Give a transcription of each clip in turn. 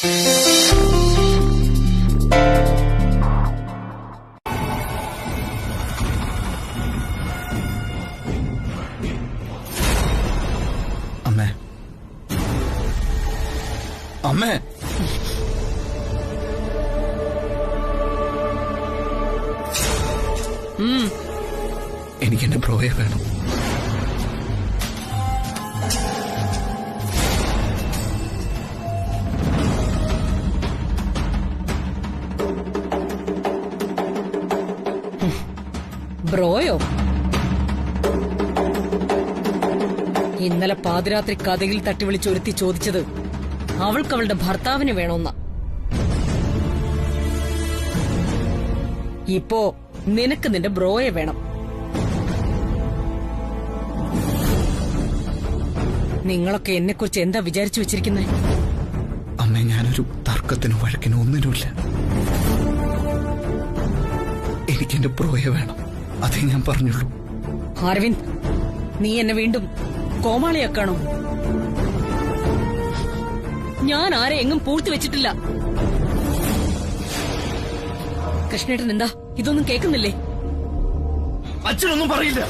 അമ്മേ, അമ്മേ, എനിക്കെന്റെ ബ്രോയെ വേണം. ബ്രോയോ? ഇന്നലെ പാതിരാത്രി കഥയിൽ തട്ടി വിളിച്ചൊരുത്തി ചോദിച്ചത് അവൾക്ക് അവളുടെ ഭർത്താവിന് വേണമെന്ന. ഇപ്പോ നിനക്ക് നിന്റെ ബ്രോയെ വേണം. നിങ്ങളൊക്കെ എന്നെക്കുറിച്ച് എന്താ വിചാരിച്ചു വെച്ചിരിക്കുന്നത്? അമ്മേ, ഞാനൊരു തർക്കത്തിനോ വഴക്കിനോ ഒന്നിനുമില്ല. എനിക്കെന്റെ ബ്രോയെ വേണം, അതേ ഞാൻ പറഞ്ഞുള്ളൂ. അരവിന്ദ്, നീ എന്നെ വീണ്ടും കോമാളിയാക്കാണോ? ഞാൻ ആരെ എങ്ങും പൂഴ്ത്തി വെച്ചിട്ടില്ല. കൃഷ്ണേട്ടൻ എന്താ ഇതൊന്നും കേൾക്കുന്നില്ലേ? അച്ഛനൊന്നും പറയില്ല.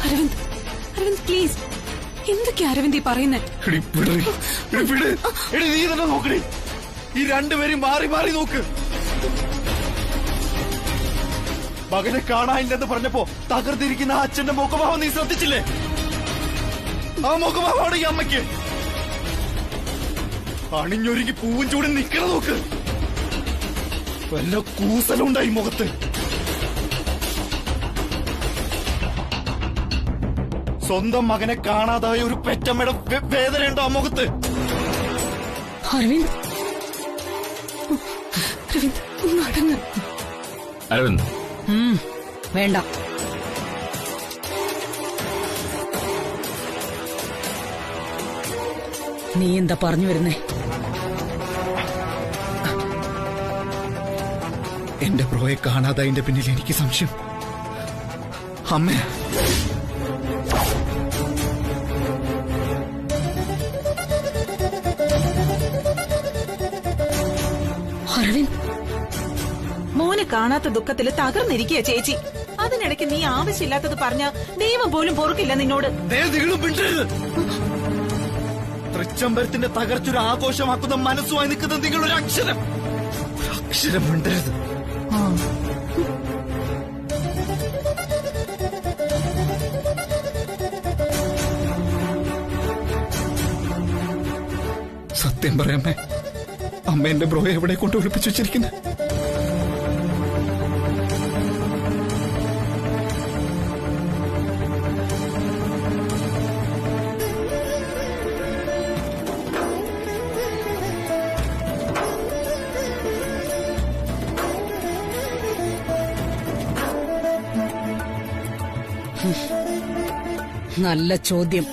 അരവിന്ദ്, അരവിന്ദ് പ്ലീസ്, എന്തൊക്കെയാ അരവിന്ദ് ഈ പറയുന്നേ? നീ തന്നെ നോക്കണേ, ഈ രണ്ടുപേരും മാറി മാറി നോക്ക്. മകനെ കാണാനില്ലെന്ന് പറഞ്ഞപ്പോ തകർത്തിരിക്കുന്ന അച്ഛന്റെ മുഖഭാവം നീ ശ്രദ്ധിച്ചില്ലേ? ആ മുഖഭാവമാണ് ഈ അമ്മയ്ക്ക്. അണിഞ്ഞൊരുങ്ങി പൂവും ചൂടി നിക്കണ നോക്ക്. വല്ല കൂസലുണ്ടായി മുഖത്ത്. സ്വന്തം മകനെ കാണാതായ ഒരു പെറ്റമ്മയുടെ വേദനയുണ്ടോ ആ മുഖത്ത്? അരവിന്ദ്, അരവിന്ദ് ഒന്ന് അടങ്ങ്. അരവിന്ദ്, വേണ്ട. നീ എന്താ പറഞ്ഞു വരുന്നേ? എന്റെ ബ്രോയെ കാണാതായതിന്റെ പിന്നിൽ എനിക്ക് സംശയം അമ്മ. അരവിന്ദ്, മോനെ കാണാത്ത ദുഃഖത്തില് തകർന്നിരിക്കുക ചേച്ചി. അതിനിടയ്ക്ക് നീ ആവശ്യമില്ലാത്തത് പറഞ്ഞ ദൈവം പോലും പൊറുക്കില്ല നിന്നോട്. തൃച്ചംബരത്തിന്റെ തകർച്ചൊരു ആഘോഷമാക്കുന്ന മനസ്സുമായി നിൽക്കുന്ന നിങ്ങളൊരു അക്ഷരം മിണ്ടരുത്. സത്യം പറയാമേ, അമ്മ എന്റെ ബ്രോയെ എവിടെ കൊണ്ട് ഒളിപ്പിച്ചു വെച്ചിരിക്കുന്നത്? നല്ല ചോദ്യം.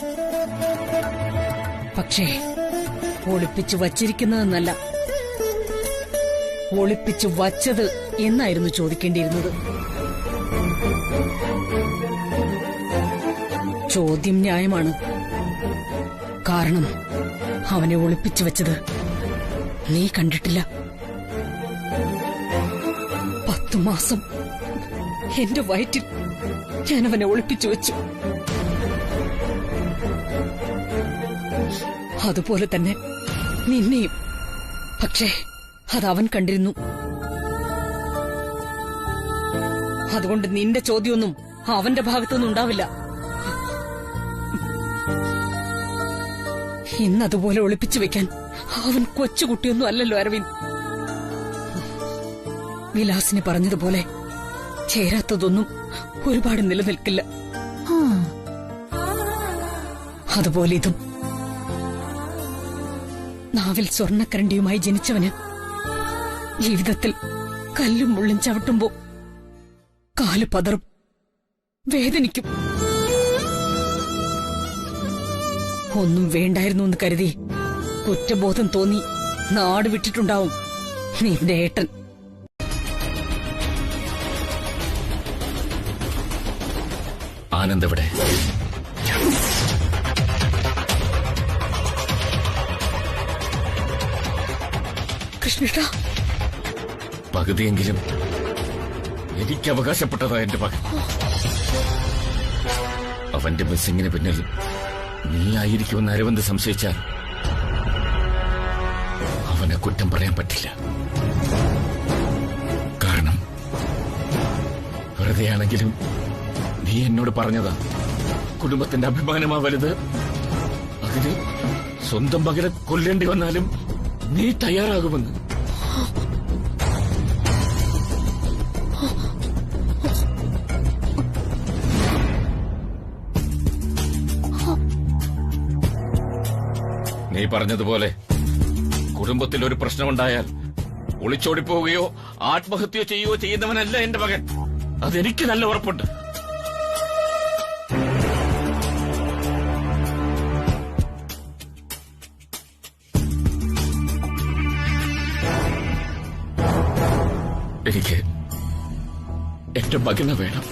പക്ഷേ ഒളിപ്പിച്ചു വച്ചിരിക്കുന്നതെന്നല്ല, ഒളിപ്പിച്ചു വച്ചത് എന്നായിരുന്നു ചോദിക്കേണ്ടിയിരുന്നത്. ചോദ്യം ന്യായമാണ്. കാരണം അവനെ ഒളിപ്പിച്ചു വെച്ചത് നീ കണ്ടിട്ടില്ല. 10 മാസം എന്റെ വയറ്റിൽ ഞാൻ അവനെ ഒളിപ്പിച്ചു വെച്ചു. അതുപോലെ തന്നെ നിന്നെയും. പക്ഷേ അതവൻ കണ്ടിരുന്നു. അതുകൊണ്ട് നിന്റെ ചോദ്യമൊന്നും അവന്റെ ഭാഗത്തുനിന്നും ഉണ്ടാവില്ല. ഇന്നതുപോലെ ഒളിപ്പിച്ചു വെക്കാൻ അവൻ കൊച്ചുകുട്ടിയൊന്നും അല്ലല്ലോ അരവിന്ദ്. വിലാസിനെ പറഞ്ഞതുപോലെ ചേരാത്തതൊന്നും ഒരുപാട് നിലനിൽക്കില്ല. അതുപോലെ ഇതും. നാവിൽ സ്വർണ്ണക്കരണ്ടിയുമായി ജനിച്ചവന് ജീവിതത്തിൽ കല്ലും മുള്ളും ചവിട്ടുമ്പോ കാല് പതറും, വേദനിക്കും. ഒന്നും വേണ്ടായിരുന്നു എന്ന് കരുതി കുറ്റബോധം തോന്നി നാട് വിട്ടിട്ടുണ്ടാവും നിന്റെ ഏട്ടൻ. ആനന്ദ് എവിടെ? കൃഷ്ണേട്ടാ, പകുതിയെങ്കിലും എനിക്ക് അവകാശപ്പെട്ടതാ എന്റെ മകൻ. അവന്റെ മിസ്സിങ്ങിന് പിന്നിൽ നീ ആയിരിക്കുമെന്ന് അരവിന്ദ് സംശയിച്ചാൽ അവനെ കുറ്റം പറയാൻ പറ്റില്ല. കാരണം വെറുതെയാണെങ്കിലും നീ എന്നോട് പറഞ്ഞതാ കുടുംബത്തിന്റെ അഭിമാനമാ വലുത്. അതിന് സ്വന്തം മകനെ കൊല്ലേണ്ടി വന്നാലും നീ തയ്യാറാകുമെന്ന്. നീ പറഞ്ഞതുപോലെ കുടുംബത്തിൽ ഒരു പ്രശ്നമുണ്ടായാൽ ഒളിച്ചോടിപ്പോവുകയോ ആത്മഹത്യ ചെയ്യുകയോ ചെയ്യുന്നവനല്ല എന്റെ മകൻ. അതെനിക്ക് നല്ല ഉറപ്പുണ്ട്. എനിക്ക് എന്റെ മകനെ വേണം.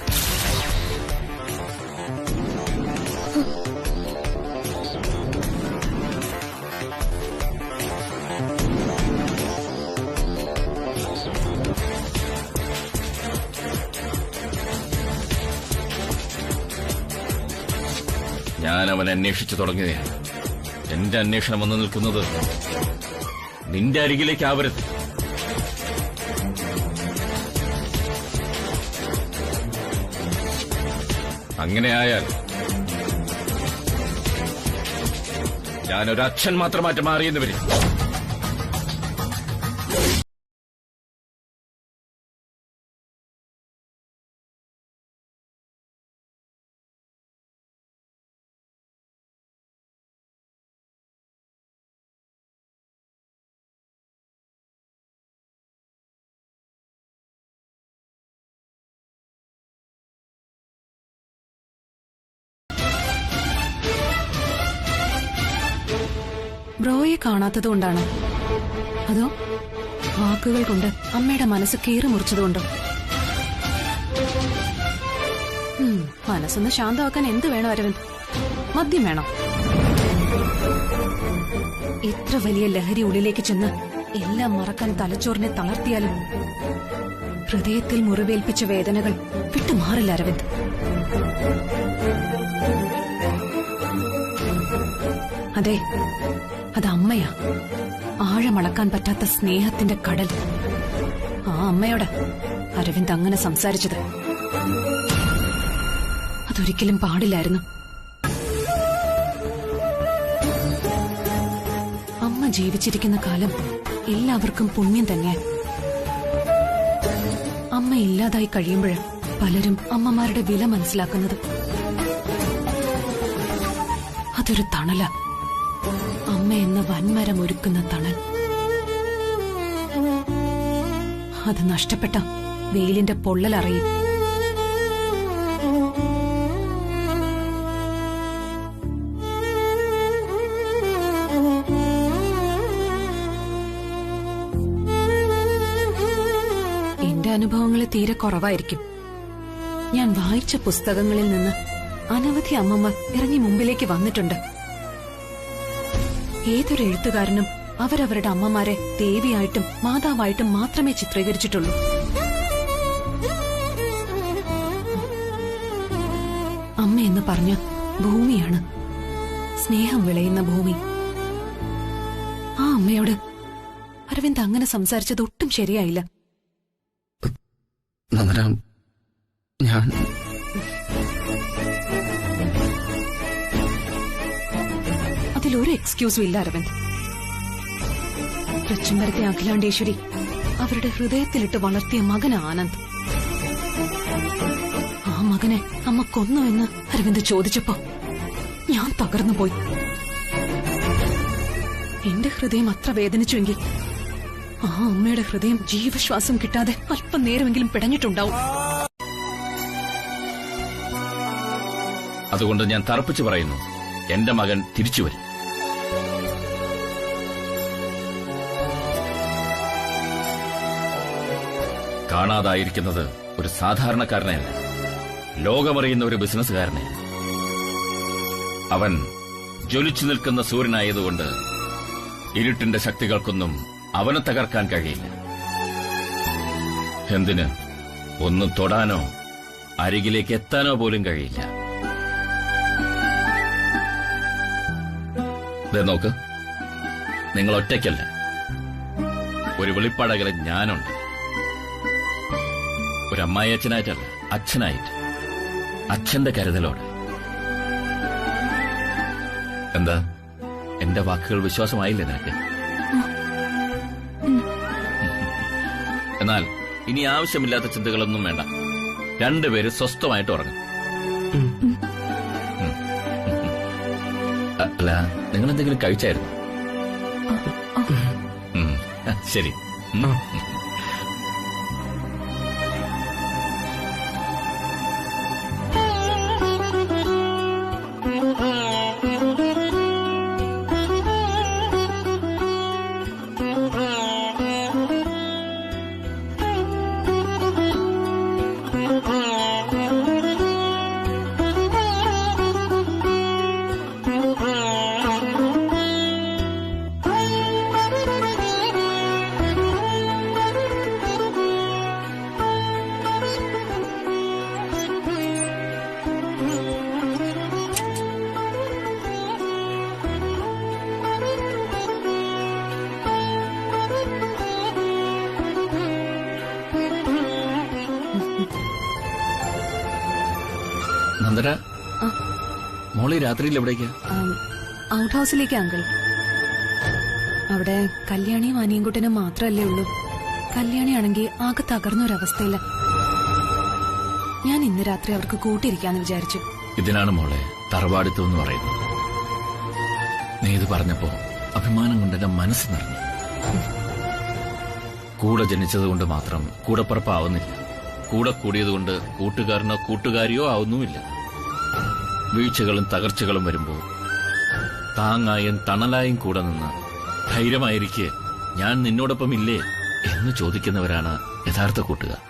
ഞാൻ അവനെ അന്വേഷിച്ചു തുടങ്ങിയതാണ്. എന്റെ അന്വേഷണം വന്നു നിൽക്കുന്നത് നിന്റെ അരികിലേക്കാവരുത്. അങ്ങനെയായാൽ ഞാനൊരച്ഛൻ മാത്രമായിട്ട് മാറിയെന്ന് വരും. ബ്രോയെ കാണാത്തതുകൊണ്ടാണോ, അതോ വാക്കുകൾ കൊണ്ട് അമ്മയുടെ മനസ്സ് കീറി മുറിച്ചതുകൊണ്ടോ? മനസ്സൊന്ന് ശാന്തമാക്കാൻ എന്ത് വേണം അരവിന്ദ്? മദ്യം വേണം. എത്ര വലിയ ലഹരി ഉള്ളിലേക്ക് ചെന്ന് എല്ലാം മറക്കാൻ തലച്ചോറിനെ തളർത്തിയാലും ഹൃദയത്തിൽ മുറിവേൽപ്പിച്ച വേദനകൾ വിട്ടുമാറില്ല അരവിന്ദ്. അതെ, അത് അമ്മയാ. ആഴമളക്കാൻ പറ്റാത്ത സ്നേഹത്തിന്റെ കടൽ. ആ അമ്മയോട് അരവിന്ദ് അങ്ങനെ സംസാരിച്ചത് അതൊരിക്കലും പാടില്ലായിരുന്നു. അമ്മ ജീവിച്ചിരിക്കുന്ന കാലം എല്ലാവർക്കും പുണ്യം തന്നെ. അമ്മ ഇല്ലാതായി കഴിയുമ്പോൾ പലരും അമ്മമാരുടെ വില മനസ്സിലാക്കുന്നത്. അതൊരു തണല, അമ്മ എന്ന വൻമരം ഒരുക്കുന്ന തണൽ. അത് നഷ്ടപ്പെട്ട വെയിലിന്റെ പൊള്ളലറിയും. എന്റെ അനുഭവങ്ങൾ തീരെ കുറവായിരിക്കും. ഞാൻ വായിച്ച പുസ്തകങ്ങളിൽ നിന്ന് അനവധി അമ്മമാർ ഇറങ്ങി മുമ്പിലേക്ക് വന്നിട്ടുണ്ട്. ഏതൊരു എഴുത്തുകാരനും അവരവരുടെ അമ്മമാരെ ദേവിയായിട്ടും മാതാവായിട്ടും മാത്രമേ ചിത്രീകരിച്ചിട്ടുള്ളൂ. അമ്മയെന്ന് പറഞ്ഞ ഭൂമിയാണ്, സ്നേഹം വിളയുന്ന ഭൂമി. ആ അമ്മയോട് അരവിന്ദ് അങ്ങനെ സംസാരിച്ചത് ഒട്ടും ശരിയായില്ല. ഞാൻ അതിലൊരു എക്സ്ക്യൂസും ഇല്ല അരവിന്ദ്. തൃച്ചുംബരത്തെ അഖിലാണ്ടേശ്വരി അവരുടെ ഹൃദയത്തിലിട്ട് വളർത്തിയ മകൻ ആനന്ദ്. ആ മകനെ അമ്മ കൊന്നുവെന്ന് അരവിന്ദ് ചോദിച്ചപ്പോ ഞാൻ തകർന്നുപോയി. എന്റെ ഹൃദയം അത്ര വേദനിച്ചുവെങ്കിൽ ആ അമ്മയുടെ ഹൃദയം ജീവശ്വാസം കിട്ടാതെ അല്പം നേരമെങ്കിലും പിടഞ്ഞിട്ടുണ്ടാവും. അതുകൊണ്ട് ഞാൻ തറപ്പിച്ചു പറയുന്നു, എന്റെ മകൻ തിരിച്ചുവരും. കാണാതായിരിക്കുന്നത് ഒരു സാധാരണക്കാരനെയല്ല, ലോകമറിയുന്ന ഒരു ബിസിനസ്സുകാരനെ. അവൻ ജ്വലിച്ചു നിൽക്കുന്ന സൂര്യനായതുകൊണ്ട് ഇരുട്ടിന്റെ ശക്തികൾക്കൊന്നും അവനെ തകർക്കാൻ കഴിയില്ല. എന്തിന്? ഒന്ന് തൊടാനോ അരികിലേക്ക് എത്താനോ പോലും കഴിയില്ല. നോക്ക്, നിങ്ങൾ ഒറ്റയ്ക്കല്ല. ഒരു വെളിപ്പാടകലെ ഞാനുണ്ട്. ഒരു അമ്മായി അച്ഛനായിട്ടല്ല, അച്ഛനായിട്ട്, അച്ഛന്റെ കരുതലോടെ. എന്താ, എന്റെ വാക്കുകൾ വിശ്വാസമായില്ലേ നിനക്ക്? എന്നാൽ ഇനി ആവശ്യമില്ലാത്ത ചിന്തകളൊന്നും വേണ്ട. രണ്ടുപേരും സ്വസ്ഥമായിട്ട് ഉറങ്ങും. അല്ല, നിങ്ങൾ എന്തെങ്കിലും കഴിച്ചായിരുന്നു? ശരി. നന്ദന, മോളി രാത്രിയിൽ എവിടേക്കാ? ഔട്ട് ഹൌസിലേക്ക് അങ്കിൾ. അവിടെ കല്യാണിയും അനിയൻകുട്ടനും മാത്രമല്ലേ ഉള്ളൂ. കല്യാണിയാണെങ്കിൽ ആകെ തകർന്നൊരവസ്ഥയില്ല. ഞാൻ ഇന്ന് രാത്രി അവർക്ക് കൂട്ടിരിക്കാന്ന് വിചാരിച്ചു. ഇതിനാണ് മോളെ തറവാടിത്തം എന്ന് പറയുന്നത്. നീ ഇത് പറഞ്ഞപ്പോ അഭിമാനം കൊണ്ട് എന്റെ മനസ്സ് നിറഞ്ഞു. കൂടെ ജനിച്ചതുകൊണ്ട് മാത്രം കൂടപ്പുറപ്പാവുന്നില്ല. കൂടെ കൂടിയതുകൊണ്ട് കൂട്ടുകാരനോ കൂട്ടുകാരിയോ ആവുന്നുമില്ല. വീഴ്ചകളും തകർച്ചകളും വരുമ്പോൾ താങ്ങായും തണലായും കൂടെ നിന്ന് ധൈര്യമായിരിക്കെ ഞാൻ നിന്നോടൊപ്പം ഇല്ലേ എന്ന് ചോദിക്കുന്നവരാണ് യഥാർത്ഥ കൂട്ടുകാർ.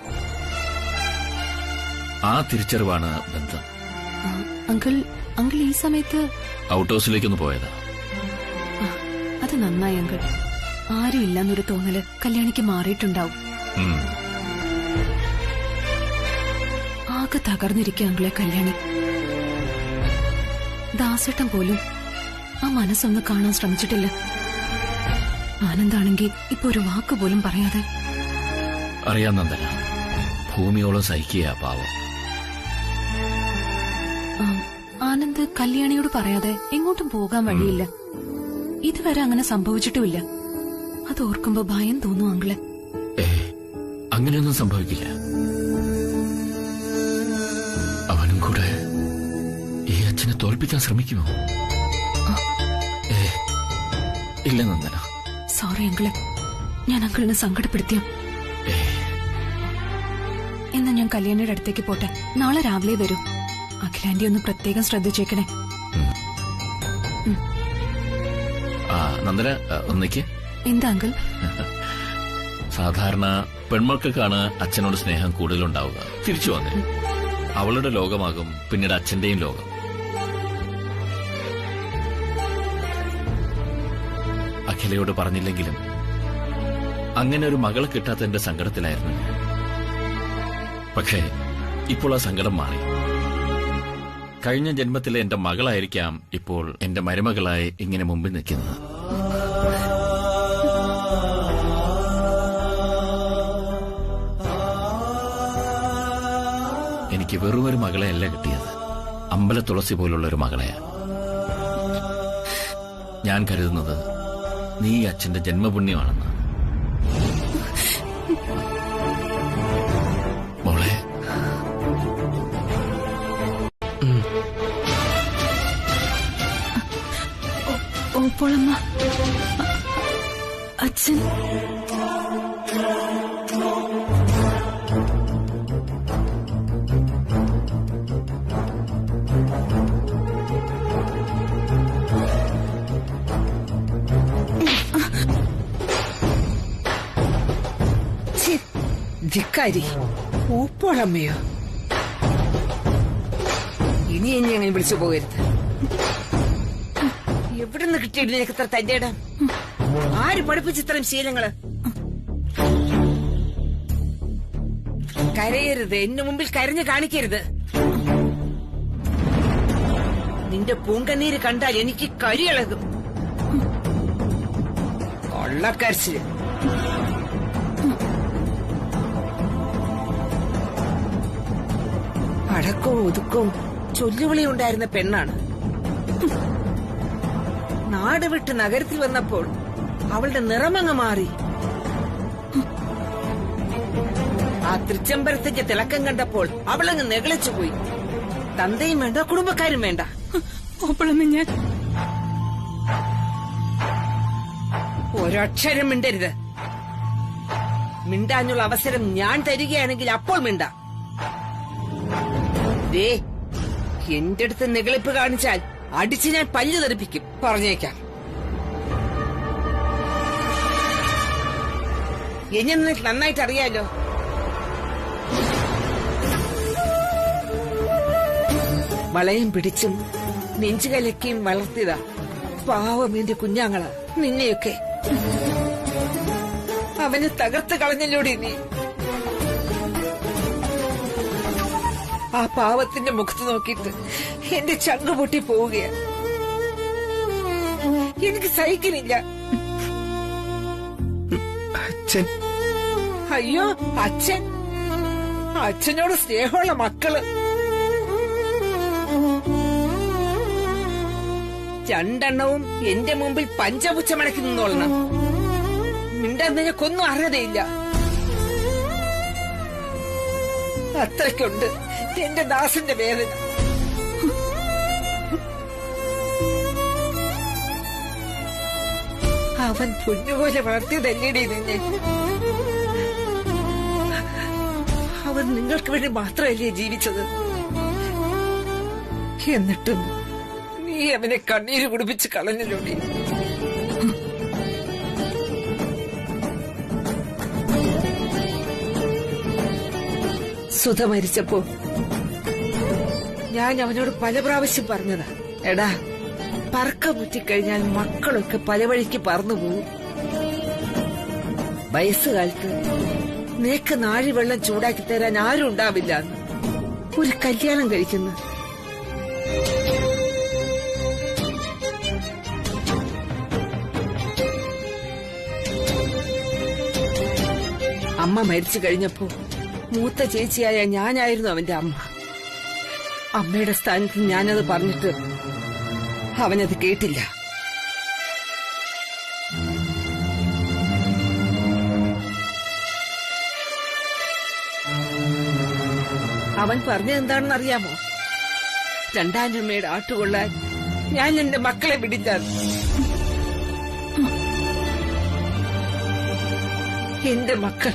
ആ തിരിച്ചറിവാണ് ബന്ധം. അങ്കിൾ ഈ സമയത്ത് ഔട്ട് ഹൌസിലേക്കൊന്ന് പോയതാ. അത് നന്നായി അങ്കിൾ. ആരും ഇല്ലെന്നൊരു തോന്നല് കല്യാണിക്ക് മാറിയിട്ടുണ്ടാവും. ആകെ തകർന്നിരിക്കുക അങ്കിളെ കല്യാണി. ദാസേട്ടൻ പോലും ആ മനസ്സൊന്ന് കാണാൻ ശ്രമിച്ചിട്ടില്ല. ആനന്ദാണെങ്കിൽ ഇപ്പൊ ഒരു വാക്ക് പോലും പറയാതെ. അറിയാം നന്ദന, ഭൂമിയോളം സഹിക്കുക പാവം. ആനന്ദ് കല്യാണിയോട് പറയാതെ എങ്ങോട്ടും പോകാൻ വഴിയില്ല. ഇതുവരെ അങ്ങനെ സംഭവിച്ചിട്ടുമില്ല. അത് ഓർക്കുമ്പോ ഭയം തോന്നും അങ്കിളെ. അങ്ങനെയൊന്നും സംഭവിക്കില്ല. അവനും കൂടെ ഈ അച്ഛനെ തോൽപ്പിക്കാൻ ശ്രമിക്കുമോ? ഇല്ല നന്ദന. സോറി അങ്കിളെ, ഞാൻ അങ്കിളിനെ സങ്കടപ്പെടുത്തിയ. എന്നാ ഞാൻ കല്യാണിയുടെ അടുത്തേക്ക് പോട്ടെ. നാളെ രാവിലെ വരൂ. അഖിലാന്റി ഒന്ന് പ്രത്യേകം ശ്രദ്ധിച്ചേക്കണേ. നന്ദന ഒന്നിക്ക്. എന്താ അങ്കിൾ? സാധാരണ പെൺമക്കൾക്കാണ് അച്ഛനോട് സ്നേഹം കൂടുതലുണ്ടാവുക. തിരിച്ചു വന്നേ, അവളുടെ ലോകമാകും പിന്നീട് അച്ഛന്റെയും ലോകം. അഖിലയോട് പറഞ്ഞില്ലെങ്കിലും അങ്ങനെ ഒരു മകളെ കിട്ടാത്തതിന്റെ സങ്കടത്തിലായിരുന്നു. പക്ഷേ ഇപ്പോൾ ആ സങ്കടം മാറി. കഴിഞ്ഞ ജന്മത്തിലെ എന്റെ മകളായിരിക്കാം ഇപ്പോൾ എന്റെ മരുമകളായി ഇങ്ങനെ മുമ്പിൽ നിൽക്കുന്നത്. എനിക്ക് വെറുമൊരു മകളെയല്ല കിട്ടിയത്, അമ്പലത്തുളസി പോലുള്ളൊരു മകളെയാ. ഞാൻ കരുതുന്നത് നീ അച്ഛന്റെ ജന്മപുണ്യമാണെന്ന്. മോളെ, ഓപ്പോളമ്മ, അച്ഛൻ ധിക്കാരി. ഓപ്പോളമ്മയോ? ഇനി എന്നെ അങ്ങനെ വിളിച്ചു പോകരുത്. എവിടുന്ന് കിട്ടിയിട്ട് നിനക്ക് ഇത്ര തന്റെ ഇടം? ആര് പഠിപ്പിച്ച ഇത്തരം ശീലങ്ങള്? കരയരുത്, എന്നു മുമ്പിൽ കരഞ്ഞു കാണിക്കരുത്. നിന്റെ പൂങ്കണ്ണീര് കണ്ടാൽ എനിക്ക് കരിയിളകും. കൊള്ളക്കരച്ചില്. അടക്കവും ഒതുക്കവും ചൊല്ലുവിളി ഉണ്ടായിരുന്ന പെണ്ണാണ്. നാട് വിട്ട് നഗരത്തിൽ വന്നപ്പോൾ അവളുടെ നിറമങ്ങ് മാറി. ആ തൃച്ചംബരത്തിന്റെ തിളക്കം കണ്ടപ്പോൾ അവളങ്ങ് നെകളിച്ചുപോയി. തന്തയും വേണ്ട, കുടുംബക്കാരും വേണ്ട. ഞാൻ ഒരക്ഷരം മിണ്ടരുത്. മിണ്ടാനുള്ള അവസരം ഞാൻ തരികയാണെങ്കിൽ അപ്പോൾ മിണ്ട. ദേ, എന്റെ അടുത്ത് നെകളിപ്പ് കാണിച്ചാൽ അടിച്ച് ഞാൻ പല്ല് തെറിപ്പിക്കും, പറഞ്ഞേക്കാം. എന്നെ നിനക്ക് നന്നായിട്ട് അറിയാലോ. വളയും പിടിച്ചും നെഞ്ചുകലക്കിയും വളർത്തിയതാ പാവം എന്റെ കുഞ്ഞാങ്ങള നിന്നെയൊക്കെ. അവനെ തകർത്ത് കളഞ്ഞല്ലോടി നീ. ആ പാവത്തിന്റെ മുഖത്ത് നോക്കിയിട്ട് എന്റെ ചങ്ക് പൊട്ടി പോവുകയാണ്. എനിക്ക് സഹിക്കുന്നില്ല. അച്ഛൻ. അയ്യോ, അച്ഛൻ. അച്ഛനോട് സ്നേഹമുള്ള മക്കള്. രണ്ടെണ്ണവും എന്റെ മുമ്പിൽ പഞ്ചപുച്ഛമടക്കി നിന്നോളണം. മിണ്ടാൻ നിനക്കൊന്നും അർഹതയില്ല. അത്രയ്ക്കുണ്ട് എന്റെ ദാസന്റെ വേദന. അവൻ പൊന്നുപോലെ വളർത്തിയതല്ലേടി നിന്നെ. അവൻ നിങ്ങൾക്ക് വേണ്ടി മാത്രമല്ലേ ജീവിച്ചത്. എന്നിട്ടും നീ അവനെ കണ്ണീര് കുടിപ്പിച്ച് കളഞ്ഞല്ലോടി. സുധ മരിച്ചപ്പോ ഞാൻ അവനോട് പല പ്രാവശ്യം പറഞ്ഞതാ, എടാ പറക്ക മുറ്റിക്കഴിഞ്ഞാൽ മക്കളൊക്കെ പല വഴിക്ക് പറന്നുപോകും. വയസ്സുകാലത്ത് നിനക്ക് നാഴിവെള്ളം ചൂടാക്കി തരാൻ ആരും ഉണ്ടാവില്ല. ഒരു കല്യാണം കഴിക്കുന്നു. അമ്മ മരിച്ചു കഴിഞ്ഞപ്പോ മൂത്ത ചേച്ചിയായ ഞാനായിരുന്നു അവന്റെ അമ്മ. അമ്മയുടെ സ്ഥാനത്ത് ഞാനത് പറഞ്ഞിട്ട് അവനത് കേട്ടില്ല. അവൻ പറഞ്ഞതെന്താണെന്ന് അറിയാമോ? രണ്ടാനമ്മയുടെ ആട്ടുകൊള്ളാൻ ഞാൻ എന്റെ മക്കളെ വിടില്ല. എന്റെ മക്കൾ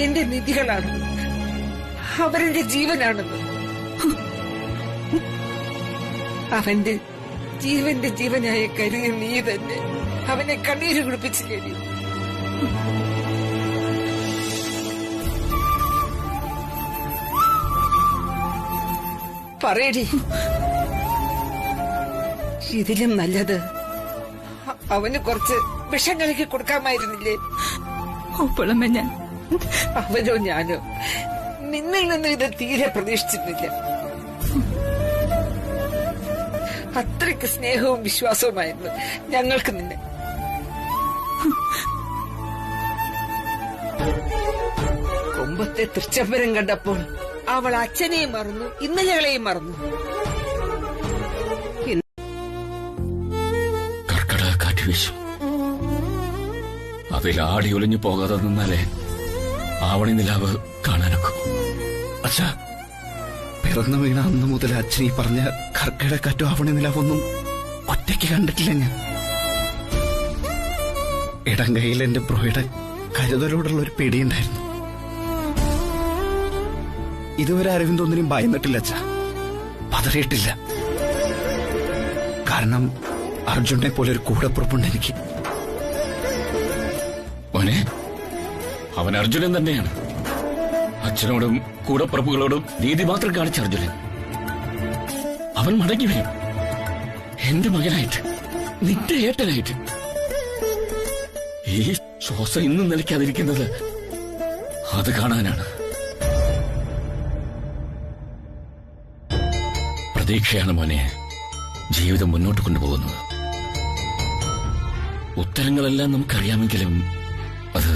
എന്റെ നിധികളാണ്, അവരെന്റെ ജീവനാണെന്ന്. അവന്റെ ജീവന്റെ ജീവനായ കരുതി നീ തന്നെ അവനെ കണ്ണീര് കുടിപ്പിച്ചില്ലേ? പറയടി. ഇതിലും നല്ലത് അവന് കുറച്ച് വിഷം കലക്കി കൊടുക്കാമായിരുന്നില്ലേ? ഞാൻ അവനോ ഞാനോ നിന്നിൽ നിന്നും ഇത് തീരെ പ്രതീക്ഷിച്ചിരുന്നില്ല. അത്രയ്ക്ക് സ്നേഹവും വിശ്വാസവുമായിരുന്നു ഞങ്ങൾക്ക് നിന്നെ. കൊമ്പത്തെ തൃച്ചംബരം കണ്ടപ്പോൾ അവൾ അച്ഛനെയും മറന്നു, ഇന്നലകളെയും മറന്നു. കർക്കടക കാറ്റ് വീശും. അതിൽ ആടി ഒലിഞ്ഞു പോകാതെ നിന്നാലേ ആവണി നിലാവ് കാണാനൊക്കും. അച്ഛാ, പിറന്നു വീണ അന്ന് മുതൽ അച്ഛൻ ഈ പറഞ്ഞ കർക്കിടക്കാറ്റോ ആവണി നിലാവൊന്നും ഒറ്റയ്ക്ക് കണ്ടിട്ടില്ല ഞാൻ. ഇടം കൈയിൽ എന്റെ ബ്രോയുടെ കരുതലോടുള്ള ഒരു പേടിയുണ്ടായിരുന്നു. ഇതുവരെ അരവിന്ദ് ഒന്നിനും ഭയന്നിട്ടില്ല അച്ഛാ, പതറിയിട്ടില്ല. കാരണം അർജുനെ പോലെ ഒരു കൂടപ്പുറപ്പുണ്ട് എനിക്ക്. മോനെ, അവൻ അർജുനൻ തന്നെയാണ്. അച്ഛനോടും കൂടപ്പുറപ്പുകളോടും നീതി മാത്രം കാണിച്ച അർജുനൻ. അവൻ മടങ്ങി വരും, എന്റെ മകനായിട്ട്, നിന്റെ ഏട്ടനായിട്ട്. ഈ ശ്വാസം ഇന്നും നിലയ്ക്കാതിരിക്കുന്നത് അത് കാണാനാണ്. പ്രതീക്ഷയാണ് മോനെ ജീവിതം മുന്നോട്ട് കൊണ്ടുപോകുന്നത്. ഉത്തരങ്ങളെല്ലാം നമുക്കറിയാമെങ്കിലും അത്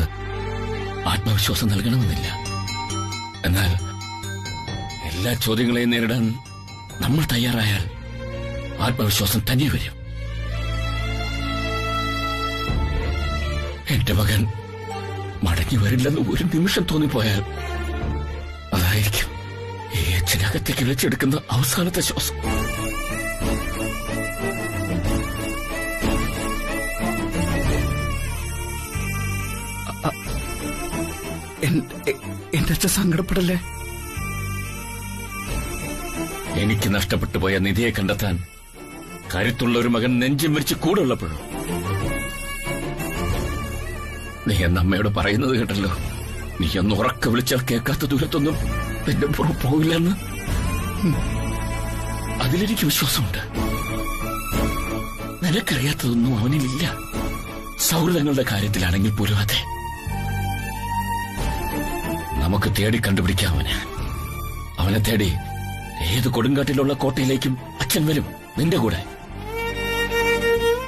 ആത്മവിശ്വാസം നൽകണമെന്നില്ല. എന്നാൽ എല്ലാ ചോദ്യങ്ങളെയും നേരിടാൻ നമ്മൾ തയ്യാറായാൽ ആത്മവിശ്വാസം തന്നെ വരും. എന്റെ മകൻ മടങ്ങി വരില്ലെന്ന് ഒരു നിമിഷം തോന്നിപ്പോയാൽ അതായിരിക്കും ഈ അച്ഛനകത്തേക്ക് വിളിച്ചെടുക്കുന്ന അവസാനത്തെ ശ്വാസം. എന്റെ അച്ഛൻ സങ്കടപ്പെടല്ലേ? എനിക്ക് നഷ്ടപ്പെട്ടു പോയ നിധിയെ കണ്ടെത്താൻ കരുത്തുള്ള ഒരു മകൻ നെഞ്ചും വിരിച്ച് കൂടെ ഉള്ളപ്പോഴും നീ എന്ന അമ്മയോട് പറയുന്നത് കേട്ടല്ലോ, നീ ഒന്ന് ഉറക്കെ വിളിച്ചാൽ കേൾക്കാത്ത ദൂരത്തൊന്നും നിന്റെ പുറം പോകില്ലെന്ന്. അതിലെനിക്ക് വിശ്വാസമുണ്ട്. നിനക്കറിയാത്തതൊന്നും അവനിലില്ല. സൗഹൃദങ്ങളുടെ കാര്യത്തിലാണെങ്കിൽ പോലും അതെ. നമുക്ക് തേടി കണ്ടുപിടിക്കാം അവനെ തേടി ഏത് കൊടുങ്കാട്ടിലുള്ള കോട്ടയിലേക്കും അച്ഛൻ വരും നിന്റെ കൂടെ.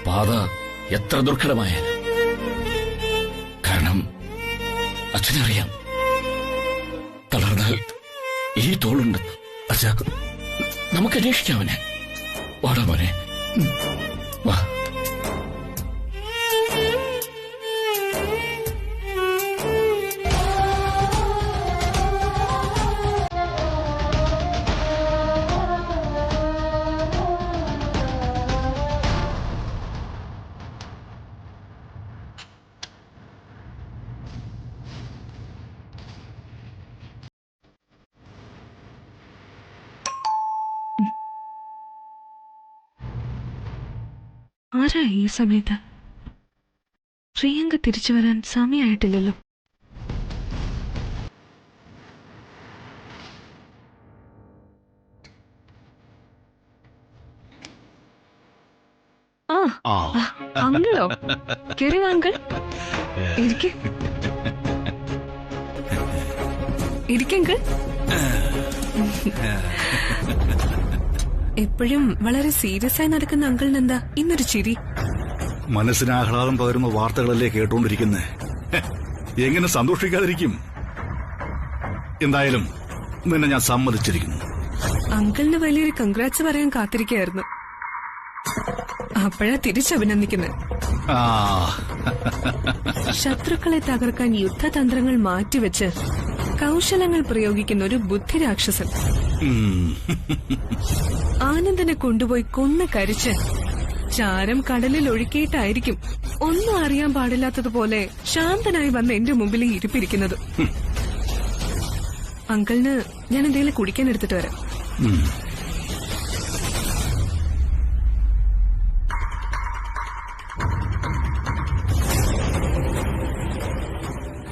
പാത എത്ര ദുർഘടമായാലും. കാരണം അച്ഛനറിയാം തളർന്നാൽ ഈ തോളുണ്ട്. അച്ഛാ, നമുക്ക് അന്വേഷിക്കാം അവനെ. വാടാ മോനെ, വാ. ആരാ ഈ സമയത്ത്? പ്രിയങ്ക തിരിച്ചു വരാൻ സമയമായിട്ടില്ലല്ലോ. അങ്കിളോ? കേറി അങ്കിൾ, ഇരിക്കങ്കിൾ. എപ്പോഴും വളരെ സീരിയസ് ആയി നടക്കുന്ന അങ്കിളിന് എന്താ ഇന്നൊരു ചിരി? മനസ്സിന് ആഹ്ലാദം പകരുന്ന വാർത്തകളല്ലേ കേട്ടോണ്ടിരിക്കുന്നേ, എങ്ങനെ സന്തോഷിക്കാതിരിക്കും? എന്തായാലും നിന്നെ ഞാൻ സമ്മതിച്ചിരിക്കുന്നു. അങ്കിളിന് വലിയൊരു കൺഗ്രാറ്റ്സ് പറയാൻ കാത്തിരിക്കായിരുന്നു. അപ്പോഴാ തിരിച്ചഭിനന്ദിക്കുന്നത്. ശത്രുക്കളെ തകർക്കാൻ യുദ്ധതന്ത്രങ്ങൾ മാറ്റിവെച്ച് കൗശലങ്ങൾ പ്രയോഗിക്കുന്ന ഒരു ബുദ്ധിരാക്ഷസൻ. ആനന്ദനെ കൊണ്ടുപോയി കൊന്നു കരിച്ച് ചാരം കടലിൽ ഒഴുക്കിയിട്ടായിരിക്കും ഒന്നും അറിയാൻ പാടില്ലാത്തതുപോലെ ശാന്തനായി വന്ന് എന്റെ മുമ്പിൽ ഇരിപ്പിരിക്കുന്നത്. അങ്കിളിന് ഞാൻ എന്തെങ്കിലും കുടിക്കാൻ എടുത്തിട്ട് വരാം.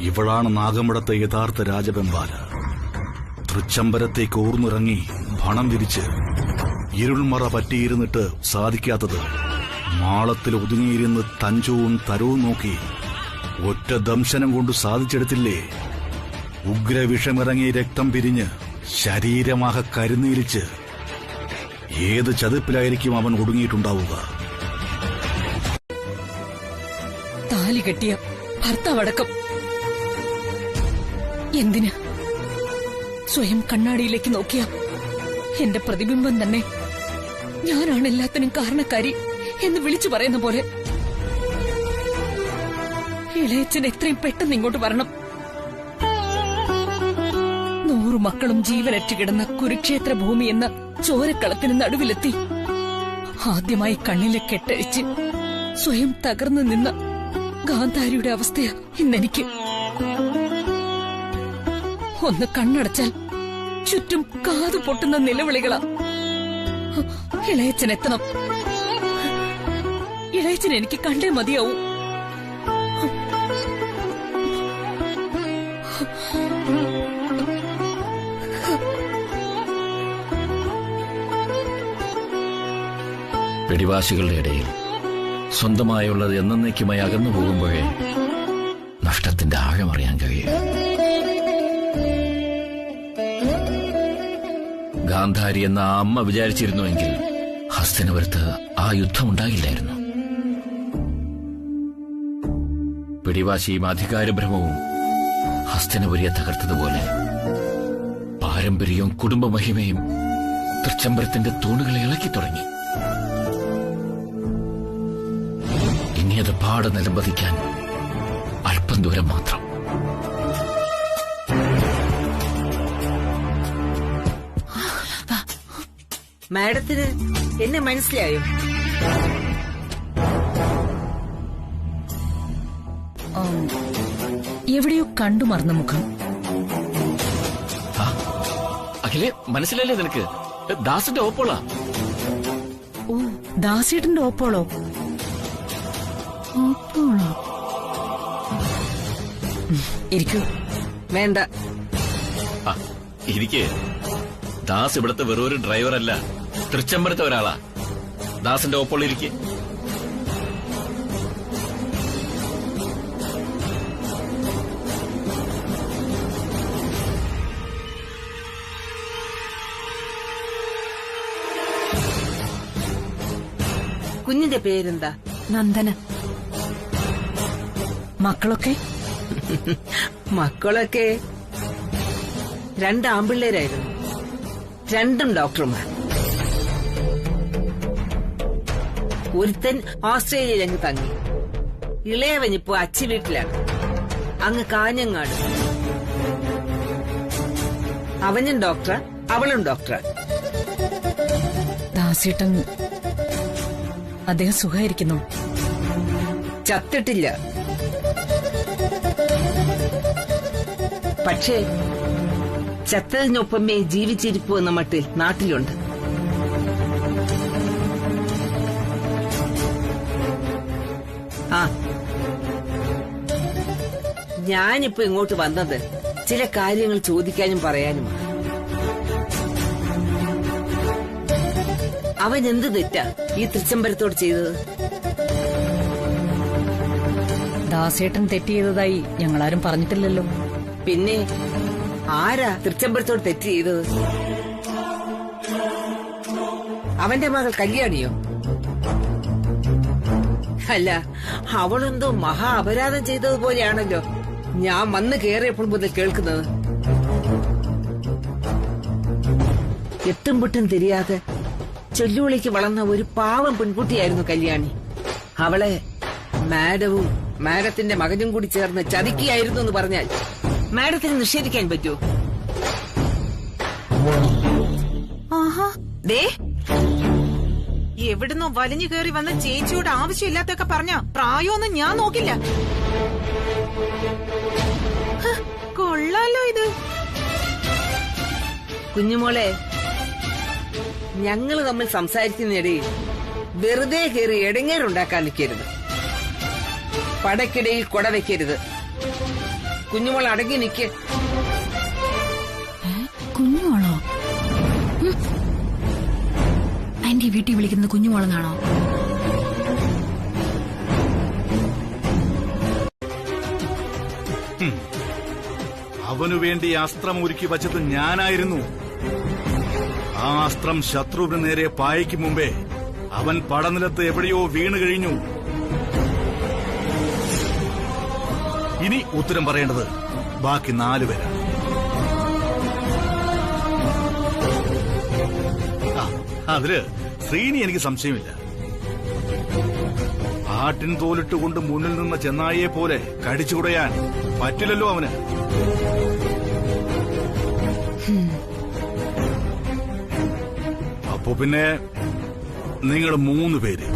ഇവളാണ് നാഗമ്പടത്തെ യഥാർത്ഥ രാജവെമ്പാല. തൃച്ചംബരത്തേക്ക് ഊർന്നിറങ്ങി ഭണം വിരിച്ച് ഇരുൾമറ പറ്റിയിരുന്നിട്ട് സാധിക്കാത്തത് മാളത്തിൽ ഒതുങ്ങിയിരുന്ന് തഞ്ചവും തരവും നോക്കി ഒറ്റ ദംശനം കൊണ്ട് സാധിച്ചെടുത്തില്ലേ. ഉഗ്രവിഷമിറങ്ങി രക്തം പിരിഞ്ഞ് ശരീരമാകെ കരുനീലിച്ച് ഏത് ചതുപ്പിലായിരിക്കും അവൻ ഒടുങ്ങിയിട്ടുണ്ടാവുക? താലി കെട്ടിയ ഭർത്താവടക്കം എന്തിന്? സ്വയം കണ്ണാടിയിലേക്ക് നോക്കിയ എന്റെ പ്രതിബിംബം തന്നെ ഞാനാണ് എല്ലാത്തിനും കാരണക്കാരി എന്ന് വിളിച്ചു പറയുന്ന പോലെ. ഇളയച്ചൻ എത്രയും പെട്ടെന്ന് ഇങ്ങോട്ട് വരണം. 100 മക്കളും ജീവനറ്റ് കിടന്ന കുരുക്ഷേത്ര ഭൂമി എന്ന ചോരക്കളത്തിന് നടുവിലെത്തി ആദ്യമായി കണ്ണിലെ കെട്ടഴിച്ച് സ്വയം തകർന്നു നിന്ന ഗാന്ധാരിയുടെ അവസ്ഥയാ ഇന്നെനിക്ക്. ഒന്ന് കണ്ണടച്ചാൽ ചുറ്റും കാതു പൊട്ടുന്ന നിലവിളികളാ. ഇളയച്ചൻ എത്തണം. ഇളയച്ചൻ എനിക്ക് കണ്ടേ മതിയാവും. പിടിവാശികളുടെ ഇടയിൽ സ്വന്തമായുള്ളത് എന്നേക്കുമായി അകന്നു പോകുമ്പോഴേ നഷ്ടത്തിന്റെ ആഴമറിയാൻ കഴിയും. ഗാന്ധാരി എന്ന ആ അമ്മ വിചാരിച്ചിരുന്നുവെങ്കിൽ ഹസ്തിനപുരത്ത് ആ യുദ്ധമുണ്ടാകില്ലായിരുന്നു. പിടിവാശിയും അധികാരഭ്രമവും ഹസ്തിനപുരിയെ തകർത്തതുപോലെ പാരമ്പര്യവും കുടുംബമഹിമയും തൃച്ചംബരത്തിന്റെ തൂണുകളെ ഇളക്കി തുടങ്ങി. ഇനി അത് പാടെ നിലംപതിക്കാൻ അല്പം ദൂരം മാത്രം. മാഡത്തിന് എന്നെ മനസ്സിലായോ? എവിടെയോ കണ്ടു മറന്ന മുഖം. അഖിലേ, മനസ്സിലല്ലേ നിനക്ക്? ദാസിന്റെ ഓപ്പോളാ. ഓ, ദാസേട്ടന്റെ ഓപ്പോളോ? ഓപ്പോളോ? ഇരിക്കൂ. വേണ്ട. ഇരിക്ക്. ദാസ് ഇവിടുത്തെ വെറൊരു ഡ്രൈവറല്ല, തൃച്ചംബരത്തെ ഒരാളാ. ദാസിന്റെ ഓപ്പോൾ ഇരിക്കെ. കുഞ്ഞിന്റെ പേരെന്താ? നന്ദന. മക്കളൊക്കെ? മക്കളൊക്കെ 2 ആമ്പിള്ളേരായിരുന്നു. 2 ഡോക്ടർമാർ. ഒരുത്തൻ ഓസ്ട്രേലിയയിൽ അങ്ങ് തങ്ങി. ഇളയവനിപ്പോ അച്ഛൻ വീട്ടിലാണ്, അങ്ങ് കാഞ്ഞങ്ങാട്. അവനും ഡോക്ടർ, അവളും ഡോക്ടർ. ദാസേട്ടൻ അദ്ദേഹം സുഖായിരിക്കുന്നു? ചത്തിട്ടില്ല, പക്ഷേ ചത്തതിനൊപ്പമേ ജീവിച്ചിരിപ്പു എന്ന മട്ടിൽ നാട്ടിലുണ്ട്. ആ, ഞാനിപ്പോ ഇങ്ങോട്ട് വന്നത് ചില കാര്യങ്ങൾ ചോദിക്കാനും പറയാനുമാണ്. അവൻ എന്ത് തെറ്റാ ഈ തൃച്ചംബരത്തോട് ചെയ്തത്? ദാസേട്ടൻ തെറ്റ് ചെയ്തതായി ഞങ്ങളാരും പറഞ്ഞിട്ടില്ലല്ലോ. പിന്നെ ആരാ തൃച്ചംബരത്തോട് തെറ്റ് ചെയ്തത്? അവന്റെ മകൾ കല്യാണിയോ? അല്ല, അവളെന്തോ മഹാ അപരാധം ചെയ്തതുപോലെയാണല്ലോ ഞാൻ വന്ന് കയറിയപ്പോൾ മുതൽ കേൾക്കുന്നത്. എട്ടും പൊട്ടും തിരിയാതെ ചൊല്ലുവിളിക്ക് വളർന്ന ഒരു പാവം പെൺകുട്ടിയായിരുന്നു കല്യാണി. അവളെ മാഡവും മാഡത്തിന്റെ മകനും കൂടി ചേർന്ന് ചതിക്കുകയായിരുന്നു എന്ന് പറഞ്ഞാൽ മാഡത്തിന് നിഷേധിക്കാൻ പറ്റുമോ? ആഹാ, ദേ എവിടുന്നോ വലിഞ്ഞു കയറി വന്ന ചേച്ചിയോട് ആവശ്യമില്ലാത്തൊക്കെ പറഞ്ഞ പ്രായമൊന്നും ഞാൻ നോക്കില്ല. കൊള്ളാലോ ഇത്. കുഞ്ഞുമോളെ, ഞങ്ങൾ തമ്മിൽ സംസാരിക്കുന്നതിനിടയിൽ വെറുതെ കയറി ഇടങ്ങേറുണ്ടാക്കാൻ നിൽക്കരുത്. പടക്കിടയിൽ കൊട വെക്കരുത്. കുഞ്ഞുമോൾ അടങ്ങി നിൽക്ക്. കുഞ്ഞുമോളോ? ആന്റി വീട്ടിൽ വിളിക്കുന്നത് കുഞ്ഞുമോളെന്നാണോ? അവനു വേണ്ടി അസ്ത്രം ഒരുക്കി വച്ചത് ഞാനായിരുന്നു. ആ അസ്ത്രം ശത്രുവിന് നേരെ പായിക്കും മുമ്പേ അവൻ പടനിലത്ത് എവിടെയോ വീണു കഴിഞ്ഞു. ഇനി ഉത്തരം പറയേണ്ടത് ബാക്കി 4 പേരാണ്. അതില് ശ്രീനി എനിക്ക് സംശയമില്ല. ആട്ടിൻ തോലിട്ടുകൊണ്ട് മുന്നിൽ നിന്ന ചെന്നായിയെ പോലെ കടിച്ചുകുടയാൻ പറ്റില്ലല്ലോ അവന്. അപ്പോ പിന്നെ നിങ്ങൾ 3 പേര്,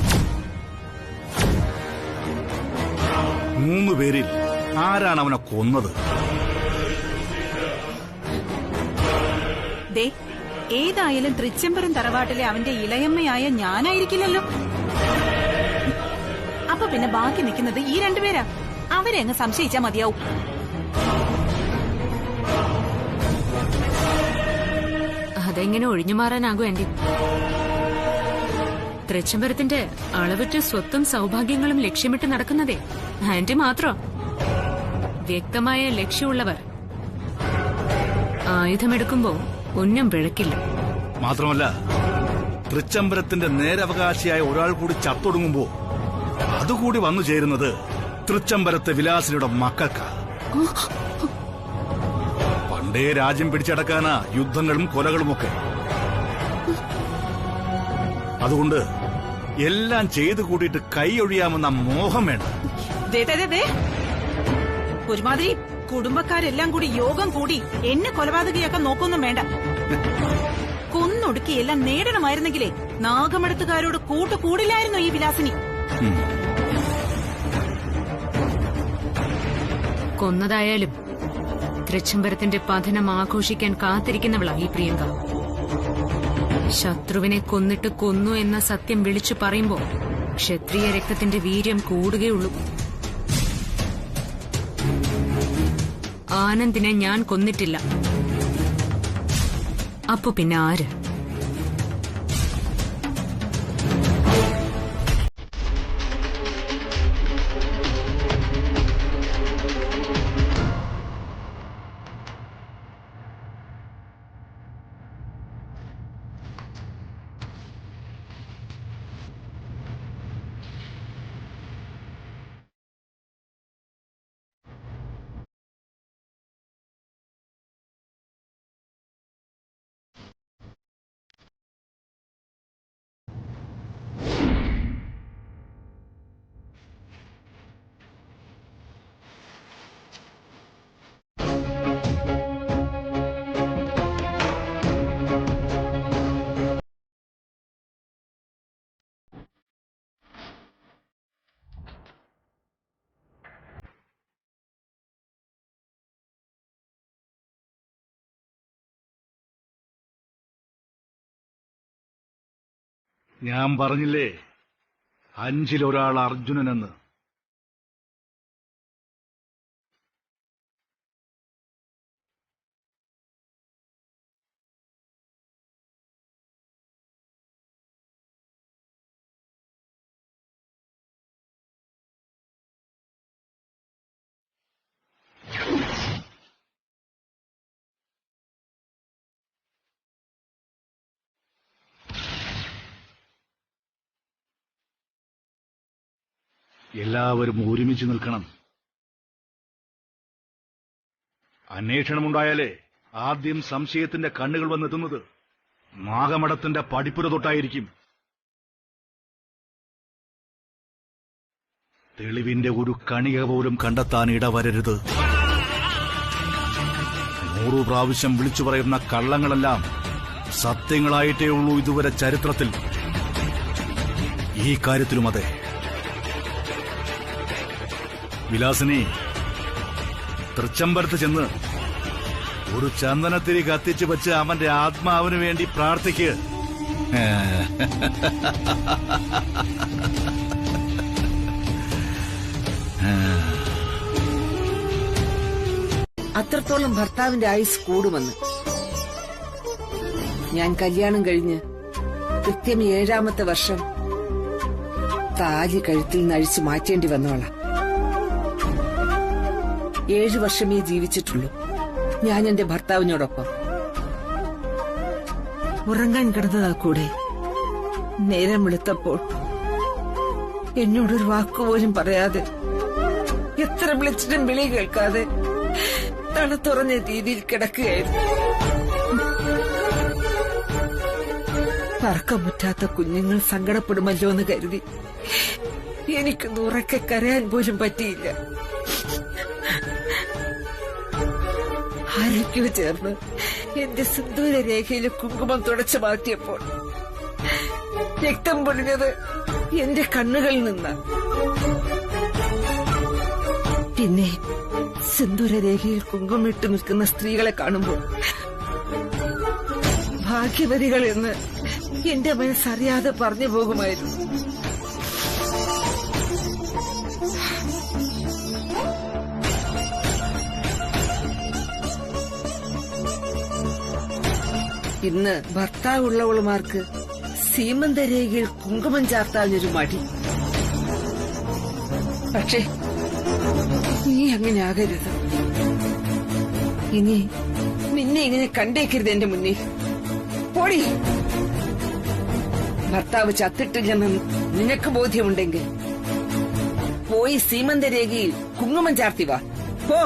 3 പേരിൽ ആരാണ് അവനെ കൊന്നത്? ദേ, ഏതായാലും തൃച്ചംബരം തറവാട്ടിലെ അവന്റെ ഇളയമ്മയായ ഞാനായിരിക്കില്ലല്ലോ. അപ്പൊ പിന്നെ ബാക്കി നിൽക്കുന്നത് ഈ 2 പേരാ. അവരെ അങ്ങ് സംശയിച്ചാ മതിയാവും. അതെങ്ങനെ ഒഴിഞ്ഞു മാറാനാകും ആന്റി? തൃച്ചംബരത്തിന്റെ അളവറ്റ സ്വത്തും സൗഭാഗ്യങ്ങളും ലക്ഷ്യമിട്ട് നടക്കുന്നതേ ആന്റി മാത്രം. വ്യക്തമായ ലക്ഷ്യമുള്ളവർ ആയുധമെടുക്കുമ്പോ ഒന്നും പിഴക്കില്ല. മാത്രമല്ല, തൃച്ചംബരത്തിന്റെ നേരവകാശിയായ ഒരാൾ കൂടി ചത്തൊടുങ്ങുമ്പോ അതുകൂടി വന്നു ചേരുന്നത് തൃച്ചംബരത്തെ വിലാസിനിയുടെ മക്കൾക്കാ. പണ്ടേ രാജ്യം പിടിച്ചടക്കാനാ യുദ്ധങ്ങളും കൊലകളുമൊക്കെ. അതുകൊണ്ട് എല്ലാം ചെയ്തു കൂട്ടിയിട്ട് കൈയൊഴിയാമെന്ന മോഹം വേണ്ട. ഒരുമാതിരി കുടുംബക്കാരെല്ലാം കൂടി യോഗം കൂടി എന്നെ കൊലപാതകയാക്കാൻ നോക്കൊന്നും വേണ്ട. കൊന്നൊടുക്കി എല്ലാം നേടണമായിരുന്നെങ്കിലേ നാഗമടത്തുകാരോട് കൂട്ടുകൂടില്ലായിരുന്നോ ഈ വിലാസിനി? കൊന്നതായാലും തൃച്ചംബരത്തിന്റെ പതനം ആഘോഷിക്കാൻ കാത്തിരിക്കുന്നവളാ ഈ പ്രിയങ്ക. ശത്രുവിനെ കൊന്നിട്ട് കൊന്നു എന്ന സത്യം വിളിച്ചു പറയുമ്പോ ക്ഷത്രിയ രക്തത്തിന്റെ വീര്യം കൂടുകയുള്ളൂ. ആനന്ദിനെ ഞാൻ കൊന്നിട്ടില്ല. അപ്പൊ പിന്നെ ആര്? ഞാൻ പറഞ്ഞില്ലേ 5-ൽ 1 അർജുനനെന്ന്. എല്ലാവരും ഒരുമിച്ച് നിൽക്കണം. അന്വേഷണമുണ്ടായാലേ ആദ്യം സംശയത്തിന്റെ കണ്ണുകൾ വന്നെത്തുന്നത് നാഗമഠത്തിന്റെ പടിപ്പുര തൊട്ടായിരിക്കും. തെളിവിന്റെ ഒരു കണിക പോലും കണ്ടെത്താൻ ഇടവരരുത്. 100 പ്രാവശ്യം വിളിച്ചു പറയുന്ന കള്ളങ്ങളെല്ലാം സത്യങ്ങളായിട്ടേ ഉള്ളൂ ഇതുവരെ ചരിത്രത്തിൽ. ഈ കാര്യത്തിലും അതെ. വിലാസിനി, തൃച്ചംബരത്ത് ചെന്ന് ഒരു ചന്ദനത്തിരി കത്തിച്ചു വെച്ച് അവന്റെ ആത്മാവിന് വേണ്ടി പ്രാർത്ഥിക്ക്. അത്രത്തോളം ഭർത്താവിന്റെ ആയുസ് കൂടുമെന്ന്. ഞാൻ കല്യാണം കഴിഞ്ഞ് കൃത്യം 7ാമത്തെ വർഷം താലി കഴുത്തിൽ നിന്ന് അഴിച്ചു മാറ്റേണ്ടി വന്നോളാം. 7 വർഷമേ ജീവിച്ചിട്ടുള്ളൂ ഞാൻ എന്റെ ഭർത്താവിനോടൊപ്പം. ഉറങ്ങാൻ കിടന്നതാ കൂടെ. നേരം വെളുത്തപ്പോൾ എന്നോടൊരു വാക്കുപോലും പറയാതെ, എത്ര വിളിച്ചിട്ടും വിളി കേൾക്കാതെ തണുത്തുറഞ്ഞ രീതിയിൽ കിടക്കുകയായിരുന്നു. പറക്കമുറ്റാത്ത കുഞ്ഞുങ്ങൾ സങ്കടപ്പെടുമല്ലോ എന്ന് കരുതി എനിക്കൊന്ന് ഉറക്കെ കരയാൻ പോലും പറ്റിയില്ല. ആരൊക്കെയോ ചേർന്ന് എന്റെ സിന്ദൂര രേഖയിലെ കുങ്കുമം തുടച്ചു മാറ്റിയപ്പോൾ രക്തം പൊടിഞ്ഞത് എന്റെ കണ്ണുകളിൽ നിന്ന്. പിന്നെ സിന്ദൂര രേഖയിൽ കുങ്കുമിട്ട് നിൽക്കുന്ന സ്ത്രീകളെ കാണുമ്പോൾ ഭാഗ്യവതികൾ എന്ന് എന്റെ മനസ്സറിയാതെ പറഞ്ഞു പോകുമായിരുന്നു. ഇന്ന് ഭർത്താവുള്ളവളുമാർക്ക് സീമന്തരേഖയിൽ കുങ്കുമം ചാർത്താനൊരു മടി. പക്ഷേ നീ അങ്ങനെ ആകരുത്. ഇനി നിന്നെ ഇങ്ങനെ കണ്ടേക്കരുത് എന്റെ മുന്നിൽ. പോടി. ഭർത്താവ് ചത്തിട്ടില്ലെന്ന് നിനക്ക് ബോധ്യമുണ്ടെങ്കിൽ പോയി സീമന്തരേഖയിൽ കുങ്കുമം ചാർത്തി വാ. പോ.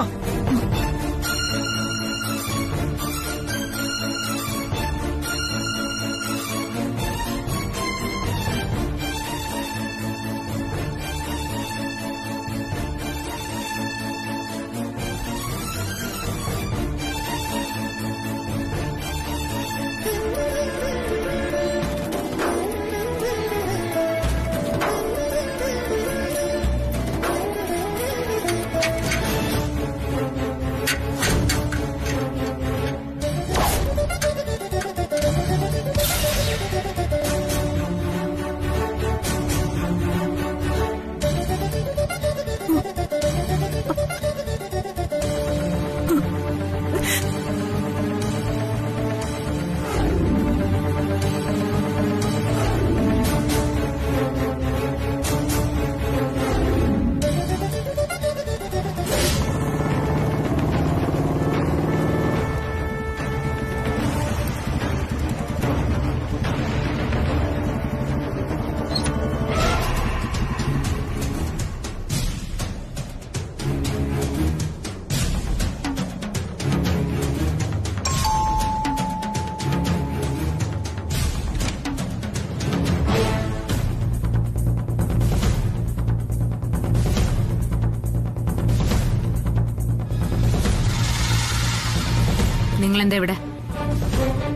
നിങ്ങളെന്താ ഇവിടെ?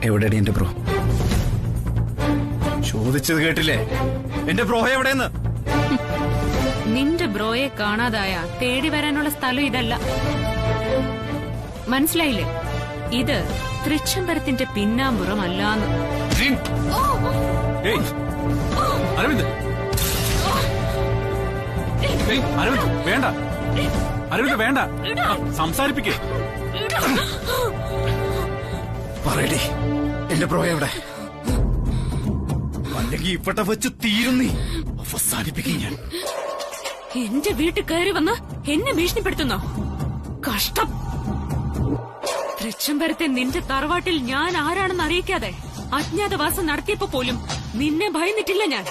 എവിടെയാണ് എന്റെ ബ്രോ? ചോദിച്ചത് കേട്ടില്ലേ? എന്റെ ബ്രോ എവിടെയെന്ന്? നിന്റെ ബ്രോയെ കാണാതായ തേടി വരാനുള്ള സ്ഥലം ഇതല്ല. മനസ്സിലായില്ലേ? ഇത് തൃച്ചംബരത്തിന്റെ പിന്നാമ്പുറം അല്ലാന്ന്. അരവിന്ദ്, അരവിന്ദ് വേണ്ട, അരവിന്ദ് വേണ്ട, സംസാരിപ്പിക്കേ. പറയടി, എന്റെ ബ്രോ എവിടെ? അല്ലെങ്കിൽ ഇപ്പട്ട വെച്ച് തീരുന്നീ അവസാനിപ്പിക്കും ഞാൻ. എന്റെ വീട്ടിൽ കയറി വന്ന് എന്നെ ഭീഷണിപ്പെടുത്തുന്നോ? കഷ്ടം. തൃച്ചംബരത്തെ നിന്റെ തറവാട്ടിൽ ഞാൻ ആരാണെന്ന് അറിയിക്കാതെ അജ്ഞാതവാസം നടത്തിയപ്പോ പോലും നിന്നെ ഭയന്നിട്ടില്ല ഞാൻ.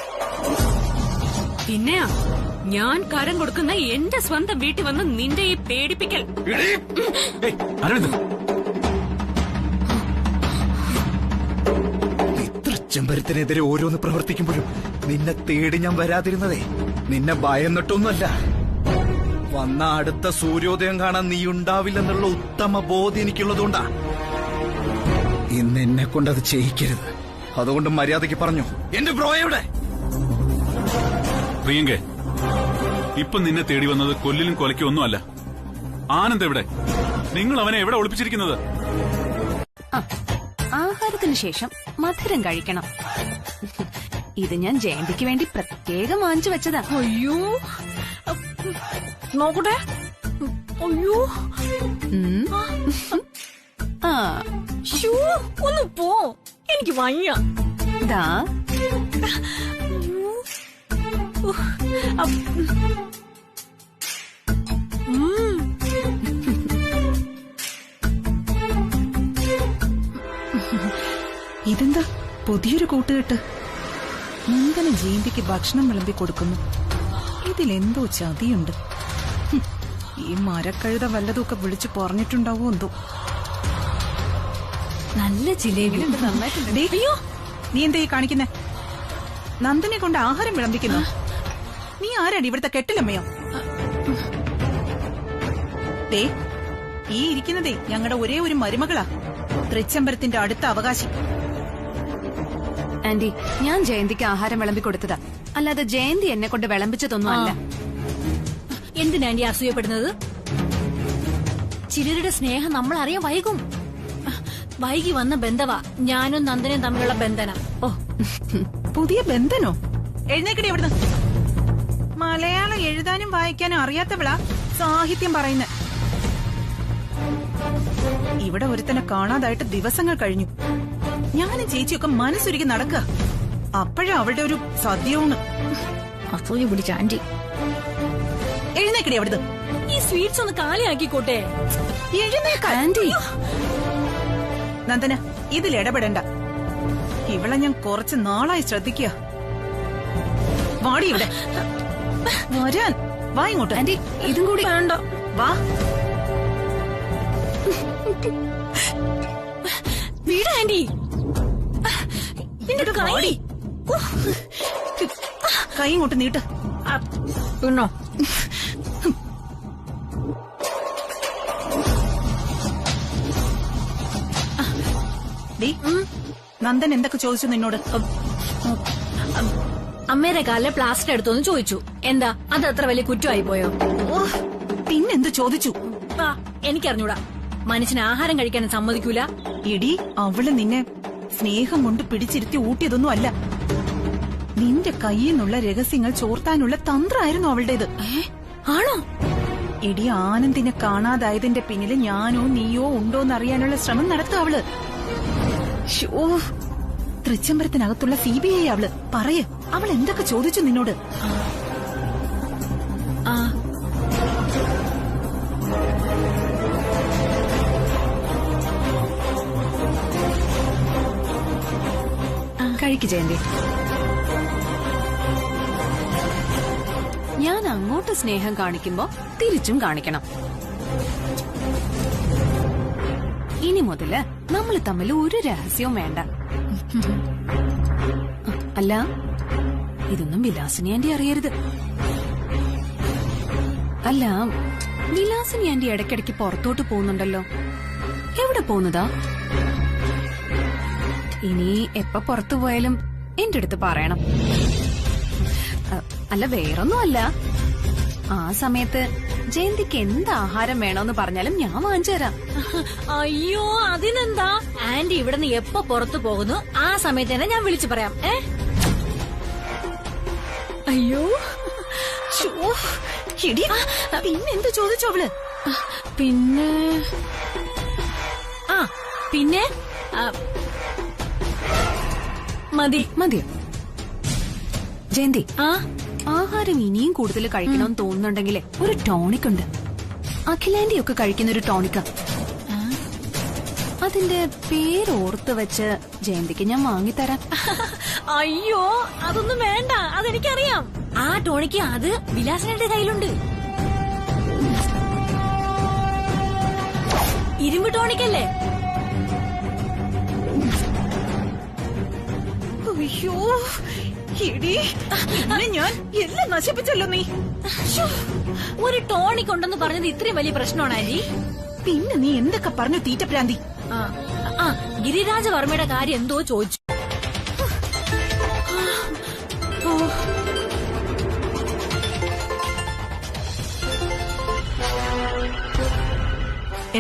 പിന്നെയാ ഞാൻ കരം കൊടുക്കുന്ന എന്റെ സ്വന്തം വീട്ടിൽ വന്ന് നിന്റെ ഈ പേടിപ്പിക്കൽ. അരവിന്ദ്, തൃച്ചംബരത്തിനെതിരെ ഓരോന്ന് പ്രവർത്തിക്കുമ്പോഴും നിന്നെ തേടി ഞാൻ വരാതിരുന്നതേ നിന്നെ ഭയന്നിട്ടൊന്നുമല്ല. വന്ന അടുത്ത സൂര്യോദയം കാണാൻ നീ ഉണ്ടാവില്ലെന്നുള്ള ഉത്തമ ബോധ്യം എനിക്കുള്ളതുകൊണ്ടാ. ഇന്ന് എന്നെ കൊണ്ട് അത് ചെയ്യിക്കരുത്. അതുകൊണ്ട് മര്യാദയ്ക്ക് പറഞ്ഞു, എന്റെ ബ്രോ എവിടെ? പ്രിയങ്കേ, ഇപ്പൊ നിന്നെ തേടി വന്നത് കൊല്ലിലും കൊലയ്ക്കും ഒന്നുമല്ല. ആനന്ദ് എവിടെ? നിങ്ങൾ അവനെ എവിടെ ഒളിപ്പിച്ചിരിക്കുന്നത്? ആഹാരത്തിന് ശേഷം മധുരം കഴിക്കണം. ഇത് ഞാൻ ജയന്തിക്ക് വേണ്ടി പ്രത്യേകം വാങ്ങിച്ചു വെച്ചതാ. അയ്യോ, നോക്കട്ടെ. അയ്യോ, ശ്ശോ, ഒന്ന് പോ, എനിക്ക് വയ്യ. ദാ ഇതെന്താ പുതിയൊരു കൂട്ടുകെട്ട്? നന്ദന ജയന്തിക്ക് ഭക്ഷണം വിളമ്പി കൊടുക്കുന്നു. ഇതിലെന്തോ ചതിയുണ്ട്. ഈ മരക്കഴുത വല്ലതൊക്കെ വിളിച്ചു പറഞ്ഞിട്ടുണ്ടാവോ എന്തോ. നല്ല ജിലേബി അയ്യോ, നീ എന്താ ഈ കാണിക്കുന്നേ? നന്ദനെ കൊണ്ട് ആഹാരം വിളമ്പിക്കുന്നു. നീ ആരാണ് ഇവിടുത്തെ കെട്ടിലമ്മയോ? ദേ, ഈ ഇരിക്കുന്നതേ ഞങ്ങളുടെ ഒരേ ഒരു മരുമകളാ, തൃച്ചംബരത്തിന്റെ അടുത്ത അവകാശി. ആന്റി, ഞാൻ ജയന്തിക്ക് ആഹാരം വിളമ്പി കൊടുത്തതാ, അല്ലാതെ ജയന്തി എന്നെ കൊണ്ട് വിളമ്പിച്ചതൊന്നും അല്ല. എന്തിനാ ആന്റി അസൂയപ്പെടുന്നത്? ചിലരുടെ സ്നേഹം നമ്മൾ അറിയാൻ വൈകും. വൈകി വന്ന ബന്ധവാ ഞാനും നന്ദനും തമ്മിലുള്ള ബന്ധനം. ഓ, പുതിയ ബന്ധനോ? എഴുന്നേക്കടി ഇവിടുന്ന്. മലയാളം എഴുതാനും വായിക്കാനും അറിയാത്തവളാ സാഹിത്യം പറയുന്ന. ഇവിടെ ഒരുത്തനെ കാണാതായിട്ട് ദിവസങ്ങൾ കഴിഞ്ഞു. ഞാനും ചേച്ചിയൊക്കെ മനസ്സൊരുക്കി നടക്കുക. അപ്പോഴാ അവളുടെ ഒരു സദ്യയൂണ്. അസൂയ പിടിച്ച ആന്റി. എഴുന്നേക്കടി അവിടുന്ന്. ഈ സ്വീറ്റ്സ് ഒന്ന് കാലിയാക്കിക്കോട്ടെ. ആന്റി നന്ദന, ഇതിൽ ഇടപെടണ്ട. ഇവളെ ഞാൻ കുറച്ച് നാളായി ശ്രദ്ധിക്കുക. വാടി ഇവിടെ വരാൻ. വാ ഇങ്ങോട്ട്. ആന്റി ഇതും കൂടി വേണ്ട. വാ. വീട് ആന്റി. ഇങ്ങോട്ട് വാടി. കൈ ഇങ്ങോട്ട് നീട്ട്. പിന്നോ നന്ദൻ എന്തൊക്കെ ചോദിച്ചു നിന്നോട്? അമ്മയുടെ കാലിലെ പ്ലാസ്റ്റർ എടുത്തോന്ന് ചോദിച്ചു. എന്താ അത് അത്ര വലിയ കുറ്റമായി പോയോ? പിന്നെന്ത് ചോദിച്ചു? എനിക്കറിഞ്ഞൂടാ. മനുഷ്യന് ആഹാരം കഴിക്കാനും സമ്മതിക്കൂല. എടി, അവള് നിന്നെ സ്നേഹം കൊണ്ട് പിടിച്ചിരുത്തി ഊട്ടിയതൊന്നും അല്ല. നിന്റെ കയ്യിൽ നിന്നുള്ള രഹസ്യങ്ങൾ ചോർത്താനുള്ള തന്ത്രമായിരുന്നു അവളുടേത്. ആണോ? എടി, ആനന്ദിനെ കാണാതായതിന്റെ പിന്നില് ഞാനോ നീയോ ഉണ്ടോന്നറിയാനുള്ള ശ്രമം നടത്തുക അവള്. തൃച്ചംബരത്തിനകത്തുള്ള CBI അവള്. പറയ, അവൾ എന്തൊക്കെ ചോദിച്ചു നിന്നോട്? കഴിക്ക് ജയന്തി. ഞാൻ അങ്ങോട്ട് സ്നേഹം കാണിക്കുമ്പോ തിരിച്ചും കാണിക്കണം. ഇനി മുതല് നമ്മൾ തമ്മിൽ ഒരു രഹസ്യവും വേണ്ട. അല്ല, ഇതൊന്നും വിലാസിനി ആന്റി അറിയരുത്. അല്ല, വിലാസിനി ആന്റി ഇടയ്ക്കിടയ്ക്ക് പുറത്തോട്ട് പോകുന്നുണ്ടല്ലോ. എവിടെ പോകുന്നതാ? ഇനി എപ്പ പുറത്തു പോയാലും എന്റെ അടുത്ത് പറയണം. അല്ല, വേറൊന്നും അല്ല. ആ സമയത്ത് ജയന്തിക്ക് എന്ത് ആഹാരം വേണോന്ന് പറഞ്ഞാലും ഞാൻ വാങ്ങിച്ചു തരാം. അയ്യോ, അതിനെന്താ? ആന്റി ഇവിടുന്ന് എപ്പോ പുറത്തു പോകുന്നു ആ സമയത്ത് തന്നെ ഞാൻ വിളിച്ചു പറയാം. അയ്യോ, പിന്നെന്ത് ചോദിച്ചു അവള്? പിന്നെ പിന്നെ മതിയോ ജയന്തി? ആഹാരം ഇനിയും കൂടുതൽ കഴിക്കണമെന്ന് തോന്നുന്നുണ്ടെങ്കിലേ ഒരു ടോണിക് ഉണ്ട്. അഖിലാന്റി ഒക്കെ കഴിക്കുന്ന ഒരു ടോണിക്കാ. അതിന്റെ പേര് ഓർത്ത് വെച്ച് ജയന്തിക്ക് ഞാൻ വാങ്ങിത്തരാം. അയ്യോ, അതൊന്നും വേണ്ട. അതെനിക്കറിയാം. ആ ടോണിക്ക് അത് വിലാസനയുടെ കയ്യിലുണ്ട്. ഇരുമ്പ് ടോണിക്കല്ലേ? അയ്യോ, എടി, ഞാൻ എല്ലാം നശിപ്പിച്ചല്ലോ നീ. ഒരു ടോണിക് ഉണ്ടെന്ന് പറഞ്ഞത് ഇത്രയും വലിയ പ്രശ്നമാണ് ആന്റി. പിന്നെ നീ എന്തൊക്കെ പറഞ്ഞു തീറ്റപ്രാന്തി? ഗിരിരാജവർമ്മയുടെ കാര്യം എന്തോ ചോദിച്ചു.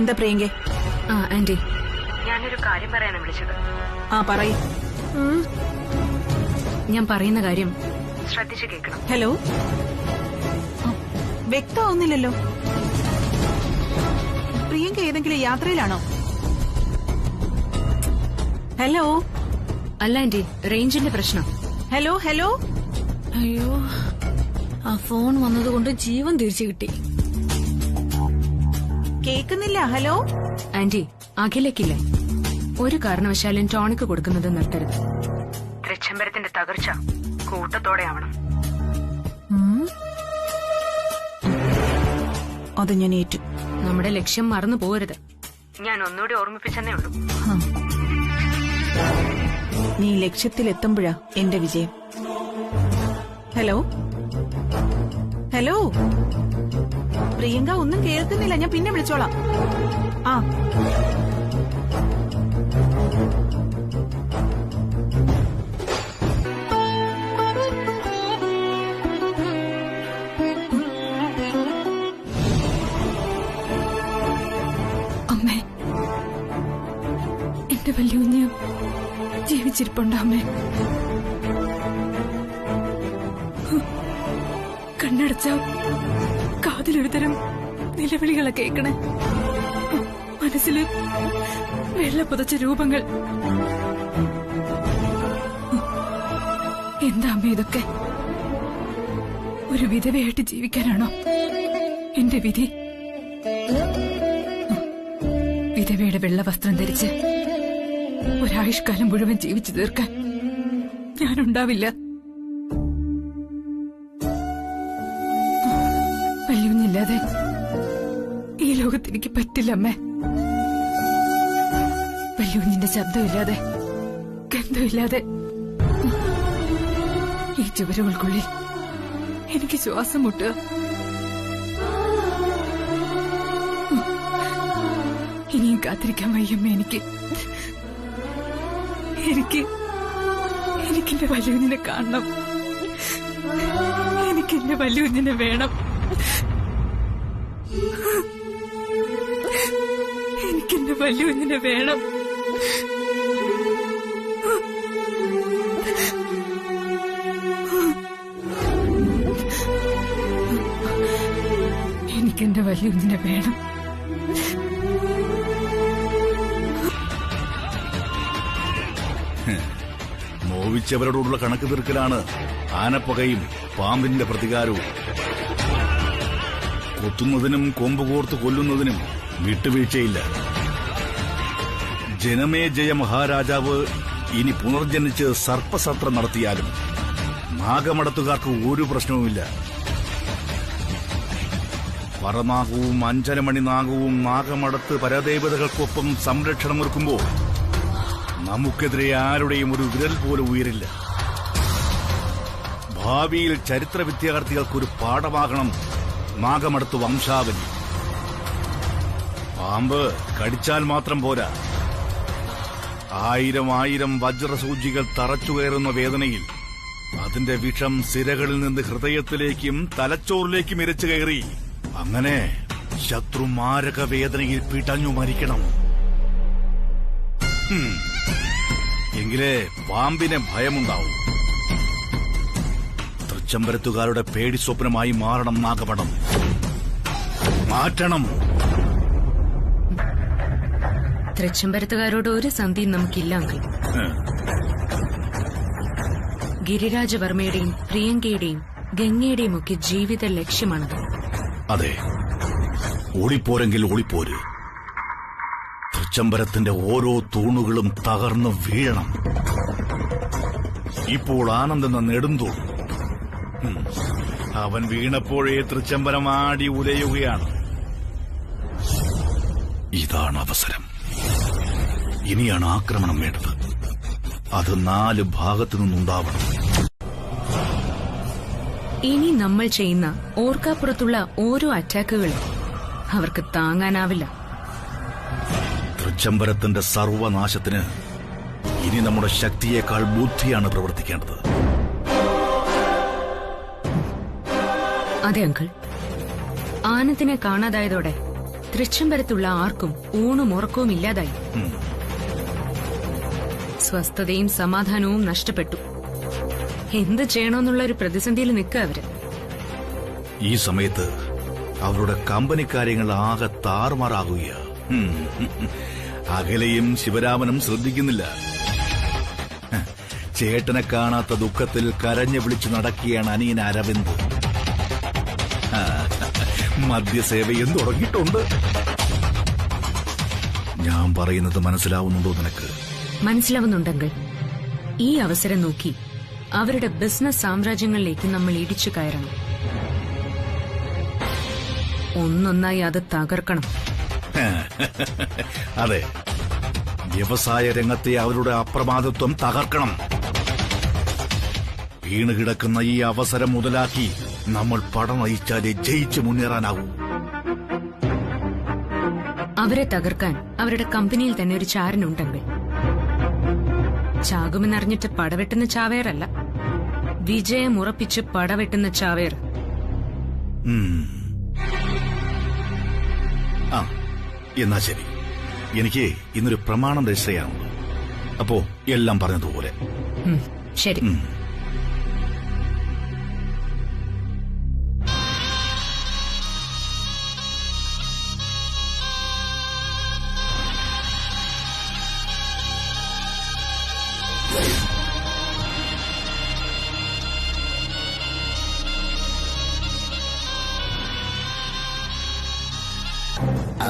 എന്താ പ്രിയങ്കേ? ആന്റി, ഞാനൊരു കാര്യം പറയാനാണ് വിളിച്ചത്. പറയ്. ഞാൻ പറയുന്ന കാര്യം ശ്രദ്ധിച്ചു കേൾക്കണം. ഹലോ, വ്യക്തമാവുന്നില്ലല്ലോ. പ്രിയങ്ക ഏതെങ്കിലും യാത്രയിലാണോ? ഹലോ. അല്ല ആന്റി, റേഞ്ചിന്റെ പ്രശ്നം. Hello hello. അയ്യോ, ആ ഫോൺ വന്നതുകൊണ്ട് ജീവൻ തിരിച്ചു കിട്ടി. കേക്കുന്നില്ല. ഹലോ ആന്റി, അഖിലേക്കില്ലേ, ഒരു കാരണവശാലും ടോണിക് കൊടുക്കുന്നത് നിർത്തരുത്. തൃച്ചംബരത്തിന്റെ തകർച്ച കൂട്ടത്തോടെ ആവണം. അത് ഞാൻ ഏറ്റു. നമ്മുടെ ലക്ഷ്യം മറന്നു പോകരുത്. ഞാൻ ഒന്നുകൂടി ഓർമ്മിപ്പിച്ചെന്നേ ഉള്ളൂ. നീ ലക്ഷ്യത്തിലെത്തുമ്പോഴാ എന്റെ വിജയം. Hello hello. പ്രിയങ്ക ഒന്നും കേൾക്കുന്നില്ല. ഞാൻ പിന്നെ വിളിച്ചോളാം. അമ്മേ, എന്റെ വലിയ കുഞ്ഞ് ജീവിച്ചിരിപ്പുണ്ടോ അമ്മേ? കണ്ണടച്ച കാതിലൊരു തരം നിലവിളികളെ കേൾക്കണേ. മനസ്സില് വെള്ള പുതച്ച രൂപങ്ങൾ. എന്താ അമ്മ ഇതൊക്കെ? ഒരു വിധവയായിട്ട് ജീവിക്കാനാണോ എന്റെ വിധി? വിധവയുടെ വെള്ള വസ്ത്രം ധരിച്ച് ഒരായുഷ്കാലം മുഴുവൻ ജീവിച്ചു തീർക്കാൻ ഞാനുണ്ടാവില്ല. വല്യുഞ്ഞില്ലാതെ ഈ ലോകത്തെനിക്ക് പറ്റില്ല അമ്മേ. വല്യുഞ്ഞിന്റെ ശബ്ദമില്ലാതെ, ഗന്ധമില്ലാതെ ഈ ചുവരുകൾക്കുള്ളിൽ എനിക്ക് ശ്വാസം മുട്ടുക. ഇനിയും കാത്തിരിക്കാൻ വയ്യമ്മ. എനിക്കെന്റെ വല്യുഞ്ഞിനെ കാണണം. എനിക്കെന്റെ വല്യുഞ്ഞിനെ വേണം. എനിക്കെന്റെ വല്യുഞ്ഞിനെ വേണം. എനിക്കെന്റെ വല്യുഞ്ഞിനെ വേണം. നോവിച്ചവരോടുള്ള കണക്ക് തീർക്കലാണ് ആനപ്പകയും പാമ്പിന്റെ പ്രതികാരവും. കൊത്തുന്നതിനും കൊമ്പ് കോർത്ത് കൊല്ലുന്നതിനും വിട്ടുവീഴ്ചയില്ല. ജനമേ ജയ മഹാരാജാവ് ഇനി പുനർജനിച്ച് സർപ്പസത്രം നടത്തിയാലും നാഗമടത്തുകാർക്ക് ഒരു പ്രശ്നവുമില്ല. പറനാഗവും അഞ്ചരമണി നാഗവും നാഗമടത്ത് പരദേവതകൾക്കൊപ്പം സംരക്ഷണമൊരുക്കുമ്പോൾ നമുക്കെതിരെ ആരുടെയും ഒരു വിരൽ പോലും ഉയരില്ല. ഭാവിയിൽ ചരിത്ര വിദ്യാർത്ഥികൾക്കൊരു പാഠമാകണം നാഗമടത്ത് വംശാവലി. പാമ്പ് കടിച്ചാൽ മാത്രം പോരാ, ആയിരം വജ്രസൂചികൾ തറച്ചുകയറുന്ന വേദനയിൽ അതിന്റെ വിഷം സിരകളിൽ നിന്ന് ഹൃദയത്തിലേക്കും തലച്ചോറിലേക്കും ഇരച്ചു കയറി അങ്ങനെ ശത്രു മാരക വേദനയിൽ പിടഞ്ഞു മരിക്കണം. എങ്കിലേ പാമ്പിനെ ഭയമുണ്ടാവും. തൃച്ചംബരത്തുകാരുടെ പേടി സ്വപ്നമായി മാറണം നാഗമഠം. മാറ്റണം. തൃച്ചംബരത്തുകാരോട് ഒരു സന്ധിയും നമുക്കില്ല അങ്കിൾ. ഗിരിരാജവർമ്മയുടെയും പ്രിയങ്കയുടെയും ഗംഗയുടെയും ഒക്കെ ജീവിത ലക്ഷ്യമാണത്. അതെ, ഓടിപ്പോരെങ്കിൽ ഓടിപ്പോര്. തൃച്ചംബരത്തിന്റെ ഓരോ തൂണുകളും തകർന്നു വീഴണം. ഇപ്പോൾ ആനന്ദെന്ന നെടുന്തൂൺ, അവൻ വീണപ്പോഴേ തൃച്ചംബരം ആടി ഉലയുകയാണ്. ഇതാണ് അവസരം. ഇനിയാണ് ആക്രമണം വേണ്ടത്. അത് 4 ഭാഗത്തു നിന്നുണ്ടാവണം. ഇനി നമ്മൾ ചെയ്യുന്ന ഓർക്കാപ്പുറത്തുള്ള ഓരോ അറ്റാക്കുകളും അവർക്ക് താങ്ങാനാവില്ല. തൃച്ചംബരത്തിന്റെ സർവനാശത്തിന് ഇനി നമ്മുടെ ശക്തിയേക്കാൾ ബുദ്ധിയാണ് പ്രവർത്തിക്കേണ്ടത്. അതെ അങ്കിൾ. ആനന്ദിനെ കാണാതായതോടെ തൃച്ചംബരത്തുള്ള ആർക്കും ഊണും ഉറക്കവും ഇല്ലാതായി. സ്വസ്ഥതയും സമാധാനവും നഷ്ടപ്പെട്ടു. എന്ത് ചെയ്യണമെന്നുള്ള ഒരു പ്രതിസന്ധിയിൽ നിൽക്കുക അവര്. ഈ സമയത്ത് അവരുടെ കമ്പനിക്കാര്യങ്ങൾ ആകെ താറുമാറാകുകയാ. അകലയും ശിവരാമനും ശ്രദ്ധിക്കുന്നില്ല. ചേട്ടനെ കാണാത്ത ദുഃഖത്തിൽ കരഞ്ഞു വിളിച്ചു നടക്കുകയാണ് അനിയൻ അരവിന്ദ്. മദ്യസേവയും തുടങ്ങിയിട്ടുണ്ട്. ഞാൻ പറയുന്നത് മനസ്സിലാവുന്നുണ്ടോ നിനക്ക്? മനസ്സിലാവുന്നുണ്ടെങ്കിൽ ഈ അവസരം നോക്കി അവരുടെ ബിസിനസ് സാമ്രാജ്യങ്ങളിലേക്ക് നമ്മൾ ഇടിച്ചു കയറണം. ഒന്നൊന്നായി അത് തകർക്കണം. അതെ, വ്യവസായ രംഗത്തെ അവരുടെ അപ്രമാദിത്വം തകർക്കണം. വീണുകിടക്കുന്ന ഈ അവസരം മുതലാക്കി നമ്മൾ പട നയിച്ചാലേ ജയിച്ചു മുന്നേറാനാവൂ. അവരെ തകർക്കാൻ അവരുടെ കമ്പനിയിൽ തന്നെ ഒരു ചാരനുണ്ടെങ്കിൽ, ചാകുമെന്നറിഞ്ഞിട്ട് പടവെട്ടുന്ന ചാവേറല്ല, വിജയം ഉറപ്പിച്ച് പടവെട്ടുന്ന ചാവേർ. ആ, എന്നാ ശരി. എനിക്ക് ഇന്നൊരു പ്രമാണം രജിസ്റ്റർ ചെയ്യാനുണ്ട്. അപ്പോ എല്ലാം പറഞ്ഞതുപോലെ. ശരി.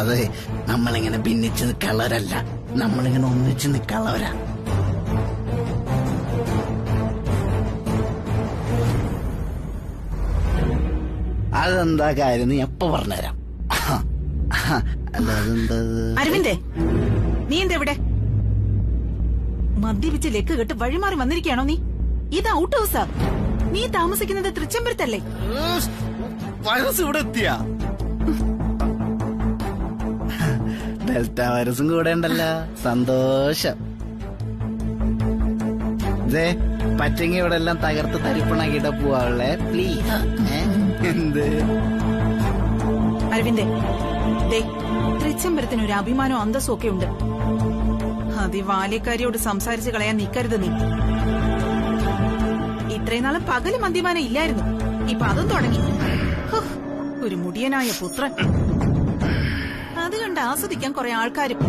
അതെ, നമ്മളിങ്ങനെ ഭിന്നിച്ച് നിൽക്കാനുള്ളവരല്ല, നമ്മളിങ്ങനെ ഒന്നിച്ച് നിൽക്കാനുള്ളവരാ. അതെന്താ കാര്യം നീ എപ്പോ പറഞ്ഞുതരാം. അല്ല അതെന്താ? അരവിന്ദേ, നീ എന്താ ഇവിടെ മദ്യപിച്ച് ലെക്ക് കെട്ട് വഴിമാറി വന്നിരിക്കുകയാണോ നീ? ഇത് ഔട്ട് ഹൗസാ. നീ താമസിക്കുന്നത് തൃച്ചംബരത്തല്ലേ? വൈറസ് ഇവിടെ എത്തിയ ഡെൽറ്റ വൈറസും കൂടെ ഉണ്ടല്ലോ. സന്തോഷം. പറ്റെങ്കിൽ ഇവിടെ എല്ലാം തകർത്ത് തരിപ്പണാക്കിട്ട പോവാളെ പ്ലീസ്. എന്ത് അരവിന്ദേ, തൃച്ചംബരത്തിന് ഒരു അഭിമാനവും അന്തസ്സും ഒക്കെ ഉണ്ട്. അത് വാലേക്കാരിയോട് സംസാരിച്ച് കളയാൻ നിൽക്കരുത് നീ. ഇത്രയും നാളും പകല് മദ്യപാനം ഇല്ലായിരുന്നു, ഇപ്പൊ അതും തുടങ്ങി. ഒരു മുടിയനായ പുത്രൻ. അത് കണ്ട് ആസ്വദിക്കാൻ കുറെ ആൾക്കാരും.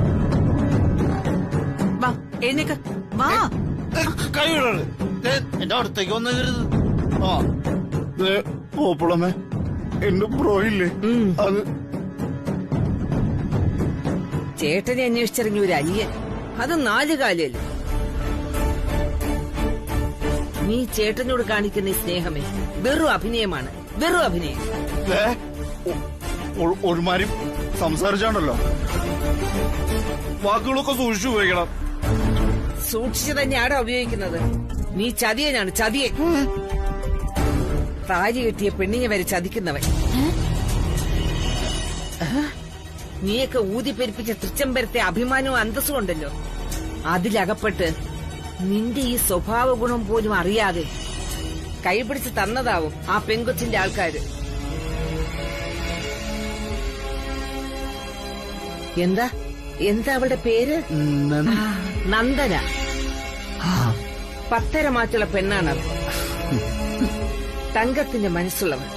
വാ, എഴുന്നേക്ക്, വാ. കൈവിടരുത്, എന്റെ അടുത്തേക്ക് വന്നരുത്. ഓപ്പളമേ, എന്റെ ബ്രോയില്ലേ അത് ചേട്ടനെ അന്വേഷിച്ചിറങ്ങി ഒരു അനിയൻ, അത് 4 കാലല്ലേ. നീ ചേട്ടനോട് കാണിക്കുന്ന ഈ സ്നേഹമേ വെറും അഭിനയമാണ്, വെറും അഭിനയം. ഒരുമാതിരി സംസാരിച്ചാണ്ടല്ലോ, വാക്കുകളൊക്കെ സൂക്ഷിച്ചു ഉപയോഗിക്കണം. സൂക്ഷിച്ചു തന്നെയാണോ ഉപയോഗിക്കുന്നത്? നീ ചതിയനാണ്, ചതിയൻ. താലി കെട്ടിയ പെണ്ണിനെ വരെ ചതിക്കുന്നവൻ. നീയൊക്കെ ഊതിപ്പെരിപ്പിച്ച തൃച്ചംബരത്തെ അഭിമാനവും അന്തസ്സും ഉണ്ടല്ലോ, അതിലകപ്പെട്ട് നിന്റെ ഈ സ്വഭാവ ഗുണം പോലും അറിയാതെ കൈപിടിച്ച് തന്നതാവും ആ പെങ്കൊച്ചിന്റെ ആൾക്കാര്. എന്താ എന്താ അവളുടെ പേര്? നന്ദന. 10 മാറ്റുള്ള പെണ്ണാണ്. തങ്കത്തിന്റെ മനസ്സുള്ളവൻ.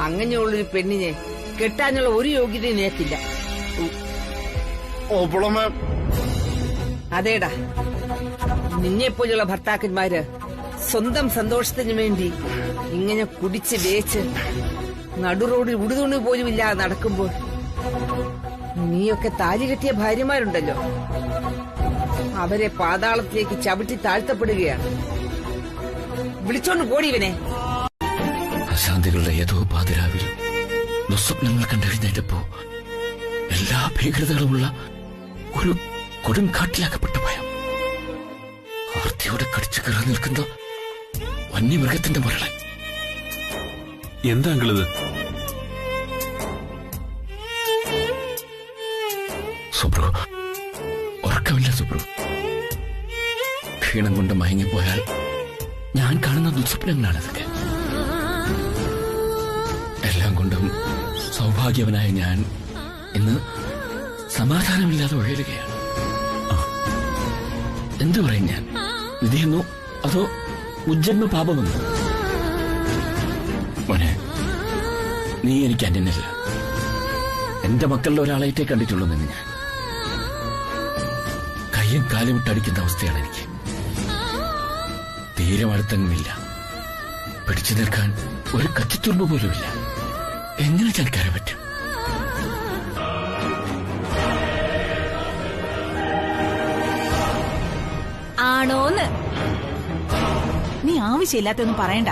അങ്ങനെയുള്ളൊരു പെണ്ണിനെ കെട്ടാനുള്ള ഒരു യോഗ്യതയും നിനക്കില്ല. അതേടാ, നിന്നെപ്പോലുള്ള ഭർത്താക്കന്മാര് സ്വന്തം സന്തോഷത്തിന് വേണ്ടി ഇങ്ങനെ കുടിച്ച് വേച്ച് നടുറോഡിൽ ഉടുതുണി പോലും ഇല്ലാതെ നടക്കുമ്പോൾ നീയൊക്കെ താലി കെട്ടിയ ഭാര്യമാരുണ്ടല്ലോ, അവരെ പാതാളത്തിലേക്ക് ചവിട്ടി താഴ്ത്തപ്പെടുകയാണ്. വിളിച്ചോണ്ട് പോടി ഇവനെ. അശാന്തികളുടെ ഏതോ പാതിരാവിൽ ദുസ്വപ്നങ്ങൾ കണ്ടെഴുന്നേറ്റപ്പോ എല്ലാ ഭീകരതകളുമുള്ള ഒരു കൊടുങ്കാട്ടിലാക്കപ്പെട്ട ഭയം, ആർത്തിയോടെ കടിച്ചു കയറി നിൽക്കുന്ന വന്യമൃഗത്തിന്റെ മുരളൻ. എന്താ അങ്കിളിത്? സുബ്രു, ഉറക്കമില്ല സുബ്രു. ക്ഷീണം കൊണ്ട് മയങ്ങിപ്പോയാൽ ഞാൻ കാണുന്ന ദുസ്വപ്നങ്ങളാണിതൊക്കെ. എല്ലാം കൊണ്ടും സൗഭാഗ്യവനായ ഞാൻ ഇന്ന് സമാധാനമില്ലാതെ ഉഴലുകയാണ്. എന്തു പറയും ഞാൻ? വിധിയെന്നോ അതോ ഉജ്ജന്മ പാപമെന്നോ? മോനെ, നീ എനിക്ക് അന്യനല്ല. എന്റെ മക്കളുടെ ഒരാളായിട്ടേ കണ്ടിട്ടുള്ളൂ നിന്ന് ഞാൻ. കയ്യും കാലും വിട്ടടിക്കുന്ന അവസ്ഥയാണ് എനിക്ക്. തീരെ അടുത്തെങ്ങുമില്ല, പിടിച്ചു നിൽക്കാൻ ഒരു കച്ചിത്തുരുമ്പ് പോലുമില്ല. എങ്ങനെ ഞാൻ കര പറ്റും? ആണോന്ന്? നീ ആവശ്യമില്ലാത്തൊന്നും പറയണ്ട.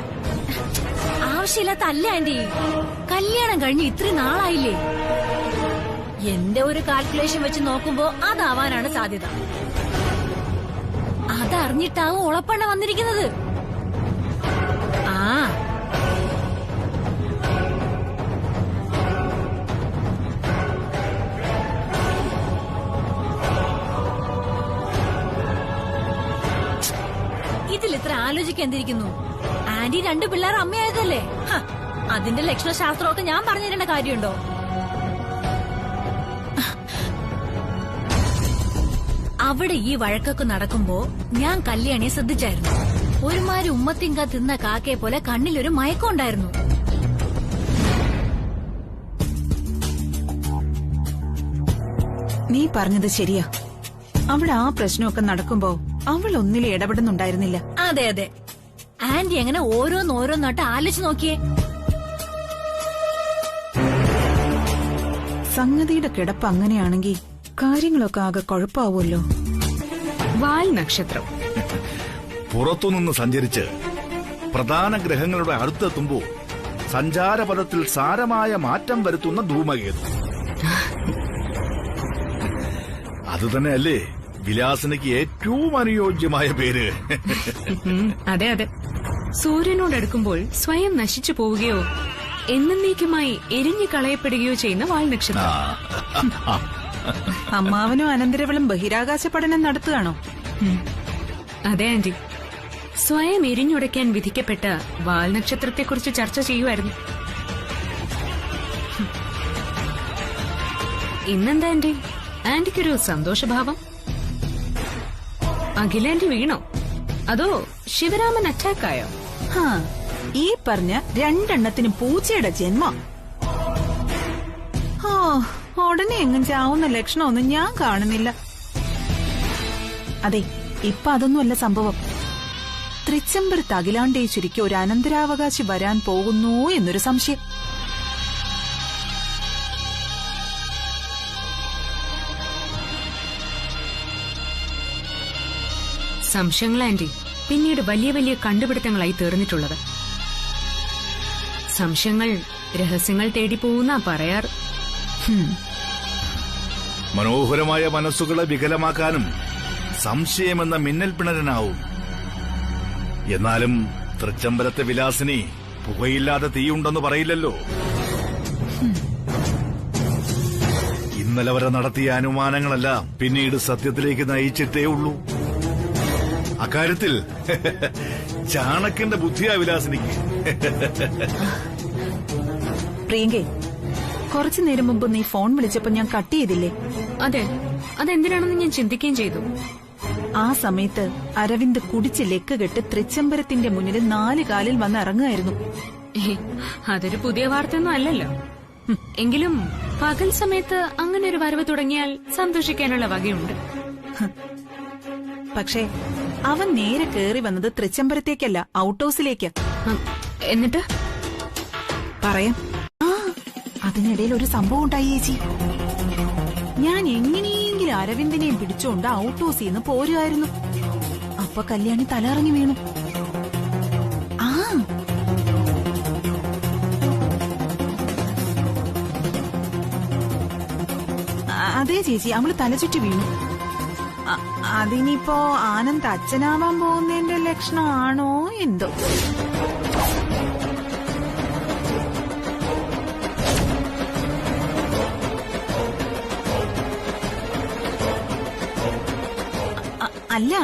ആവശ്യമില്ലാത്ത അല്ല ആന്റി, കല്യാണം കഴിഞ്ഞ് ഇത്രയും നാളായില്ലേ. എന്റെ ഒരു കാൽക്കുലേഷൻ വെച്ച് നോക്കുമ്പോ അതാവാനാണ് സാധ്യത. അതറിഞ്ഞിട്ടാവും ഉളപ്പണ്ണ വന്നിരിക്കുന്നത്. ആ ഇതിൽ ഇത്ര ആലോചിക്കാൻ എന്തിരിക്കുന്നു? ആന്റി 2 പിള്ളേർ അമ്മയായതല്ലേ. അതിന്റെ ലക്ഷണശാസ്ത്രമൊക്കെ ഞാൻ പറഞ്ഞു തരേണ്ട കാര്യമുണ്ടോ? അവിടെ ഈ വഴക്കൊക്കെ നടക്കുമ്പോ ഞാൻ കല്യാണിയെ ശ്രദ്ധിച്ചായിരുന്നു. ഒരുമാതിരി ഉമ്മത്തിങ്ക തിന്ന കാക്കയെ പോലെ കണ്ണിലൊരു മയക്കം ഉണ്ടായിരുന്നു. നീ പറഞ്ഞത് ശരിയാ. അവിടെ ആ പ്രശ്നമൊക്കെ നടക്കുമ്പോ അവൾ ഒന്നിലും ഇടപെടുന്നുണ്ടായിരുന്നില്ല. അതെ അതെ, ആന്റി അങ്ങനെ ഓരോന്നോരോന്നായിട്ട് ആലോചിച്ച് നോക്കിയേ. സംഗതിയുടെ കിടപ്പ് അങ്ങനെയാണെങ്കിൽ കാര്യങ്ങളൊക്കെ ആകെ കുഴപ്പമാവുമല്ലോ. വാൽ നക്ഷത്രം. പുറത്തുനിന്ന് സഞ്ചരിച്ച് പ്രധാന ഗ്രഹങ്ങളുടെ അടുത്തെത്തുമ്പോൾ സഞ്ചാരപഥത്തിൽ സാരമായ മാറ്റം വരുത്തുന്ന ധൂമകേതു. അതുതന്നെയല്ലേ വിലാസിനിക്ക് ഏറ്റവും അനുയോജ്യമായ പേര്. അതെ അതെ. സൂര്യനോടടുക്കുമ്പോൾ സ്വയം നശിച്ചു പോവുകയോ എന്നേക്കുമായി എരിഞ്ഞു കളയപ്പെടുകയോ ചെയ്യുന്ന വാൽ നക്ഷത്രം. അമ്മാവനും അനന്തരവളും ബഹിരാകാശ പഠനം നടത്തുകയാണോ? അതെ ആന്റി, സ്വയം എരിഞ്ഞുടയ്ക്കാൻ വിധിക്കപ്പെട്ട വാൽ നക്ഷത്രത്തെക്കുറിച്ച് ചർച്ച ചെയ്യുമായിരുന്നു. ഇന്നെന്താ ആന്റി, ആന്റിക്കൊരു സന്തോഷഭാവം? അഖിലാന്റി വീണോ അതോ ശിവരാമൻ അറ്റാക്കായോ? ഈ പറഞ്ഞ രണ്ടെണ്ണത്തിനും പൂച്ചയുടെ ജന്മം. ഉടനെ എങ്ങും ചാവുന്ന ലക്ഷണമൊന്നും ഞാൻ കാണുന്നില്ല. അതെ, ഇപ്പൊ അതൊന്നുമല്ല സംഭവം. തൃച്ചംബരത്ത് അഖിലാണ്ടേശ്വരിക്ക് ഒരു അനന്തരാവകാശി വരാൻ പോകുന്നു എന്നൊരു സംശയം. സംശയങ്ങൾ ആന്റി പിന്നീട് വലിയ വലിയ കണ്ടുപിടുത്തങ്ങളായി തീർന്നിട്ടുള്ളത്. സംശയങ്ങൾ രഹസ്യങ്ങൾ തേടി പോകുന്ന പറയാറ്. മനോഹരമായ മനസ്സുകളെ വികലമാക്കാനും സംശയമെന്ന മിന്നൽ പിണരനാവും. എന്നാലും തൃച്ചംബരത്തെ വിലാസിനി പുകയില്ലാതെ തീയുണ്ടെന്ന് പറയില്ലല്ലോ. ഇന്നലെ വരെ നടത്തിയ അനുമാനങ്ങളെല്ലാം പിന്നീട് സത്യത്തിലേക്ക് നയിച്ചിട്ടേ ഉള്ളൂ. അക്കാര്യത്തിൽ ചാണക്യന്റെ ബുദ്ധിയാ വിലാസിനിക്ക്. പ്രിയങ്കേ, കുറച്ചു നേരം മുമ്പ് നീ ഫോൺ വിളിച്ചപ്പോ ഞാൻ കട്ട് ചെയ്തില്ലേ? അതെ, അതെന്തിനാണെന്ന് ഞാൻ ചിന്തിക്കുകയും ചെയ്തു. ആ സമയത്ത് അരവിന്ദ് കുടിച്ച് ലെക്ക് കെട്ട് തൃച്ചംബരത്തിന്റെ മുന്നിൽ 4 കാലിൽ വന്ന് ഇറങ്ങുമായിരുന്നു. അതൊരു പുതിയ വാർത്തയൊന്നും അല്ലല്ലോ. എങ്കിലും പകൽ സമയത്ത് അങ്ങനെ ഒരു വരവ് തുടങ്ങിയാൽ സന്തോഷിക്കാനുള്ള വകയുണ്ട്. പക്ഷേ അവൻ നേരെ കേറി വന്നത് തൃച്ചംബരത്തേക്കല്ല, ഔട്ട് ഹൌസിലേക്ക്. എന്നിട്ട് പറയാം. അതിനിടയിൽ ഒരു സംഭവം ഉണ്ടായി ചേച്ചി. ഞാൻ എങ്ങനെയെങ്കിലും അരവിന്ദിനെയും പിടിച്ചുകൊണ്ട് ഔട്ട് ഹൌസിൽ നിന്ന് പോരുമായിരുന്നു. അപ്പൊ കല്യാണി തലറങ്ങി വീണു. അതെ ചേച്ചി, അവള് തലചുറ്റി വീണു. അതിനിപ്പോ ആനന്ദ് അച്ഛനാവാൻ പോകുന്നതിന്റെ ലക്ഷണമാണോ എന്തോ. അല്ല,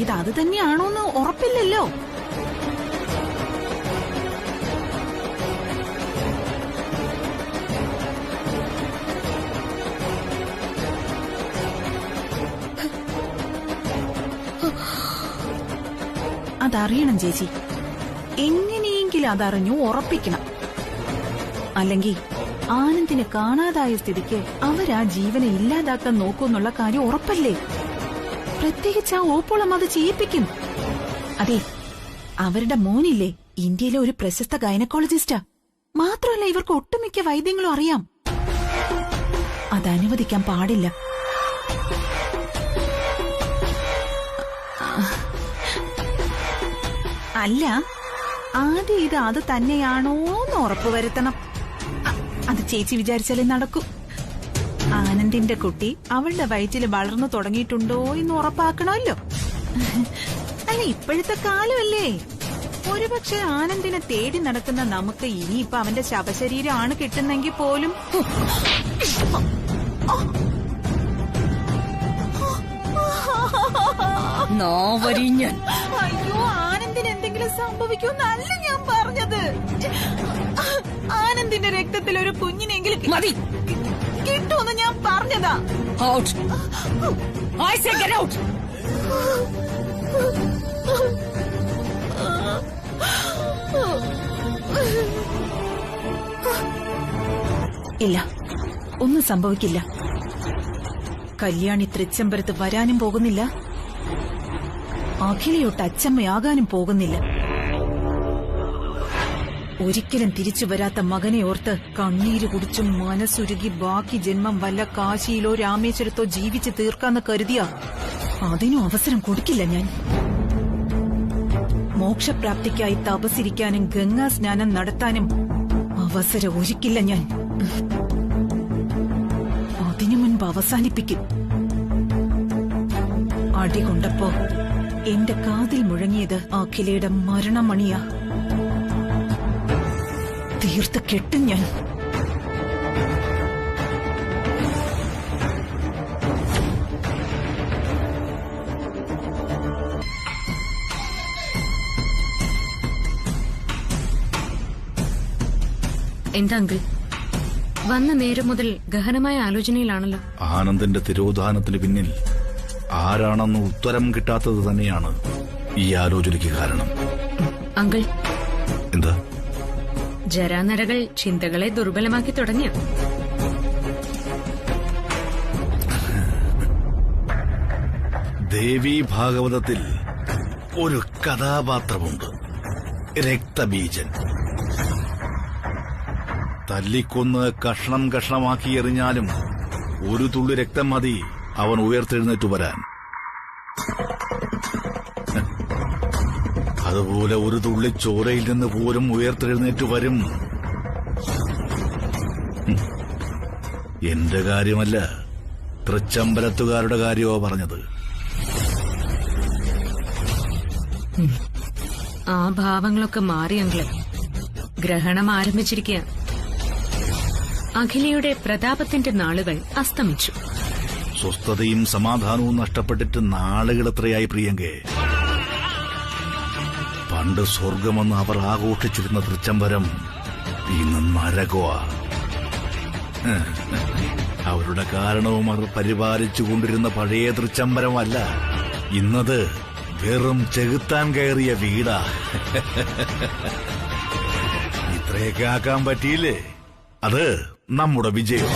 ഇത് അത് തന്നെയാണോന്ന് ഉറപ്പില്ലല്ലോ. അതറിയണം ചേച്ചി. എങ്ങനെയെങ്കിലും അതറിഞ്ഞു ഉറപ്പിക്കണം. അല്ലെങ്കിൽ ആനന്ദിനെ കാണാതായ സ്ഥിതിക്ക് അവരാ ജീവനെ ഇല്ലാതാക്കാൻ നോക്കൂന്നുള്ള കാര്യം ഉറപ്പല്ലേ. പ്രത്യേകിച്ച് ആ ഓപ്പോളം അത് ചെയ്യിപ്പിക്കും. അതെ, അവരുടെ മോനില്ലേ ഇന്ത്യയിലെ ഒരു പ്രശസ്ത ഗൈനക്കോളജിസ്റ്റാ. മാത്രമല്ല ഇവർക്ക് ഒട്ടുമിക്ക വൈദ്യങ്ങളും അറിയാം. അതനുവദിക്കാൻ പാടില്ല. അല്ല, ആദ്യം ഇത് അത് തന്നെയാണോന്ന് ഉറപ്പുവരുത്തണം. അത് ചേച്ചി വിചാരിച്ചാലേ നടക്കൂ. ആനന്ദിന്റെ കുട്ടി അവളുടെ വയറ്റില് വളർന്നു തുടങ്ങിയിട്ടുണ്ടോ എന്ന് ഉറപ്പാക്കണമല്ലോ. അല്ല, ഇപ്പോഴത്തെ കാലമല്ലേ. ഒരുപക്ഷെ ആനന്ദിനെ തേടി നടക്കുന്ന നമുക്ക് ഇനിയിപ്പൊ അവന്റെ ശവശരീരമാണ് കിട്ടുന്നെങ്കിൽ പോലും അയ്യോ, ആനന്ദിന് എന്തെങ്കിലും സംഭവിക്കുമെന്നല്ല ഞാൻ പറഞ്ഞത്. ആനന്ദിന്റെ രക്തത്തിൽ ഒരു കുഞ്ഞിനെങ്കിലും കിട്ടുമെന്ന് ഞാൻ പറഞ്ഞതാ. ഇല്ല, ഒന്നും സംഭവിക്കില്ല. കല്യാണി തൃച്ചംബരത്ത് വരാനും പോകുന്നില്ല, അഖിലയൊട്ട് അച്ചമ്മയാകാനും പോകുന്നില്ല. ഒരിക്കലും തിരിച്ചു വരാത്ത മകനെ ഓർത്ത് കണ്ണീര് കുടിച്ചും മനസ്സുരുകി ബാക്കി ജന്മം വല്ല കാശിയിലോ രാമേശ്വരത്തോ ജീവിച്ച് തീർക്കാന്ന് കരുതിയ അതിനും അവസരം കൊടുക്കില്ല ഞാൻ. മോക്ഷപ്രാപ്തിക്കായി തപസ്സിരിക്കാനും ഗംഗാ സ്നാനം നടത്താനും അവസരം ഒരുക്കില്ല ഞാൻ. അതിനു മുൻപ് അവസാനിപ്പിക്കും. അടി കൊണ്ടപ്പോ എന്റെ കാതിൽ മുഴങ്ങിയത് അഖിലയുടെ മരണമണിയാ. തീർത്ത് കെട്ടും ഞാൻ. എന്താ അങ്കിൾ, വന്ന നേരം മുതൽ ഗഹനമായ ആലോചനയിലാണല്ലോ. ആനന്ദിന്റെ തിരോധാനത്തിന് പിന്നിൽ ആരാണെന്ന് ഉത്തരം കിട്ടാത്തത് തന്നെയാണ് ഈ ആലോചനയ്ക്ക് കാരണം. അങ്കിൾ, എന്താ? ജരാനരകൾ ചിന്തകളെ ദുർബലമാക്കി തുടങ്ങിയ. ദേവീ ഭാഗവതത്തിൽ ഒരു കഥാപാത്രമുണ്ട്, രക്തബീജൻ. തല്ലിക്കൊന്ന് കഷ്ണം കഷ്ണമാക്കി എറിഞ്ഞാലും ഒരു തുള്ളി രക്തം മതി അവൻ ഉയർത്തെഴുന്നേറ്റു വരാൻ. അതുപോലെ ഒരു തുള്ളി ചോരയിൽ നിന്ന് പോലും ഉയർത്തെഴുന്നേറ്റു വരും. എന്റെ കാര്യമല്ല, തൃച്ചമ്പലത്തുകാരുടെ കാര്യമോ പറഞ്ഞത്. ആ ഭാവങ്ങളൊക്കെ മാറി അങ്കിള്. ഗ്രഹണം ആരംഭിച്ചിരിക്കുക. അഖിലയുടെ പ്രതാപത്തിന്റെ നാളുകൾ അസ്തമിച്ചു. സ്വസ്ഥതയും സമാധാനവും നഷ്ടപ്പെട്ടിട്ട് നാളുകൾ എത്രയായി പ്രിയങ്കേ. പണ്ട് സ്വർഗമെന്ന് അവർ ആഘോഷിച്ചിരുന്ന തൃച്ചംബരം ഇന്ന് നരകമാ. അവരുടെ കാരണവും അവർ പരിപാലിച്ചുകൊണ്ടിരുന്ന പഴയ തൃച്ചംബരമല്ല. ഇന്നത് വെറും ചെകുത്താൻ കയറിയ വീടാ. ഇത്രയൊക്കെ ആക്കാൻ പറ്റിയില്ലേ, അത് നമ്മുടെ വിജയം.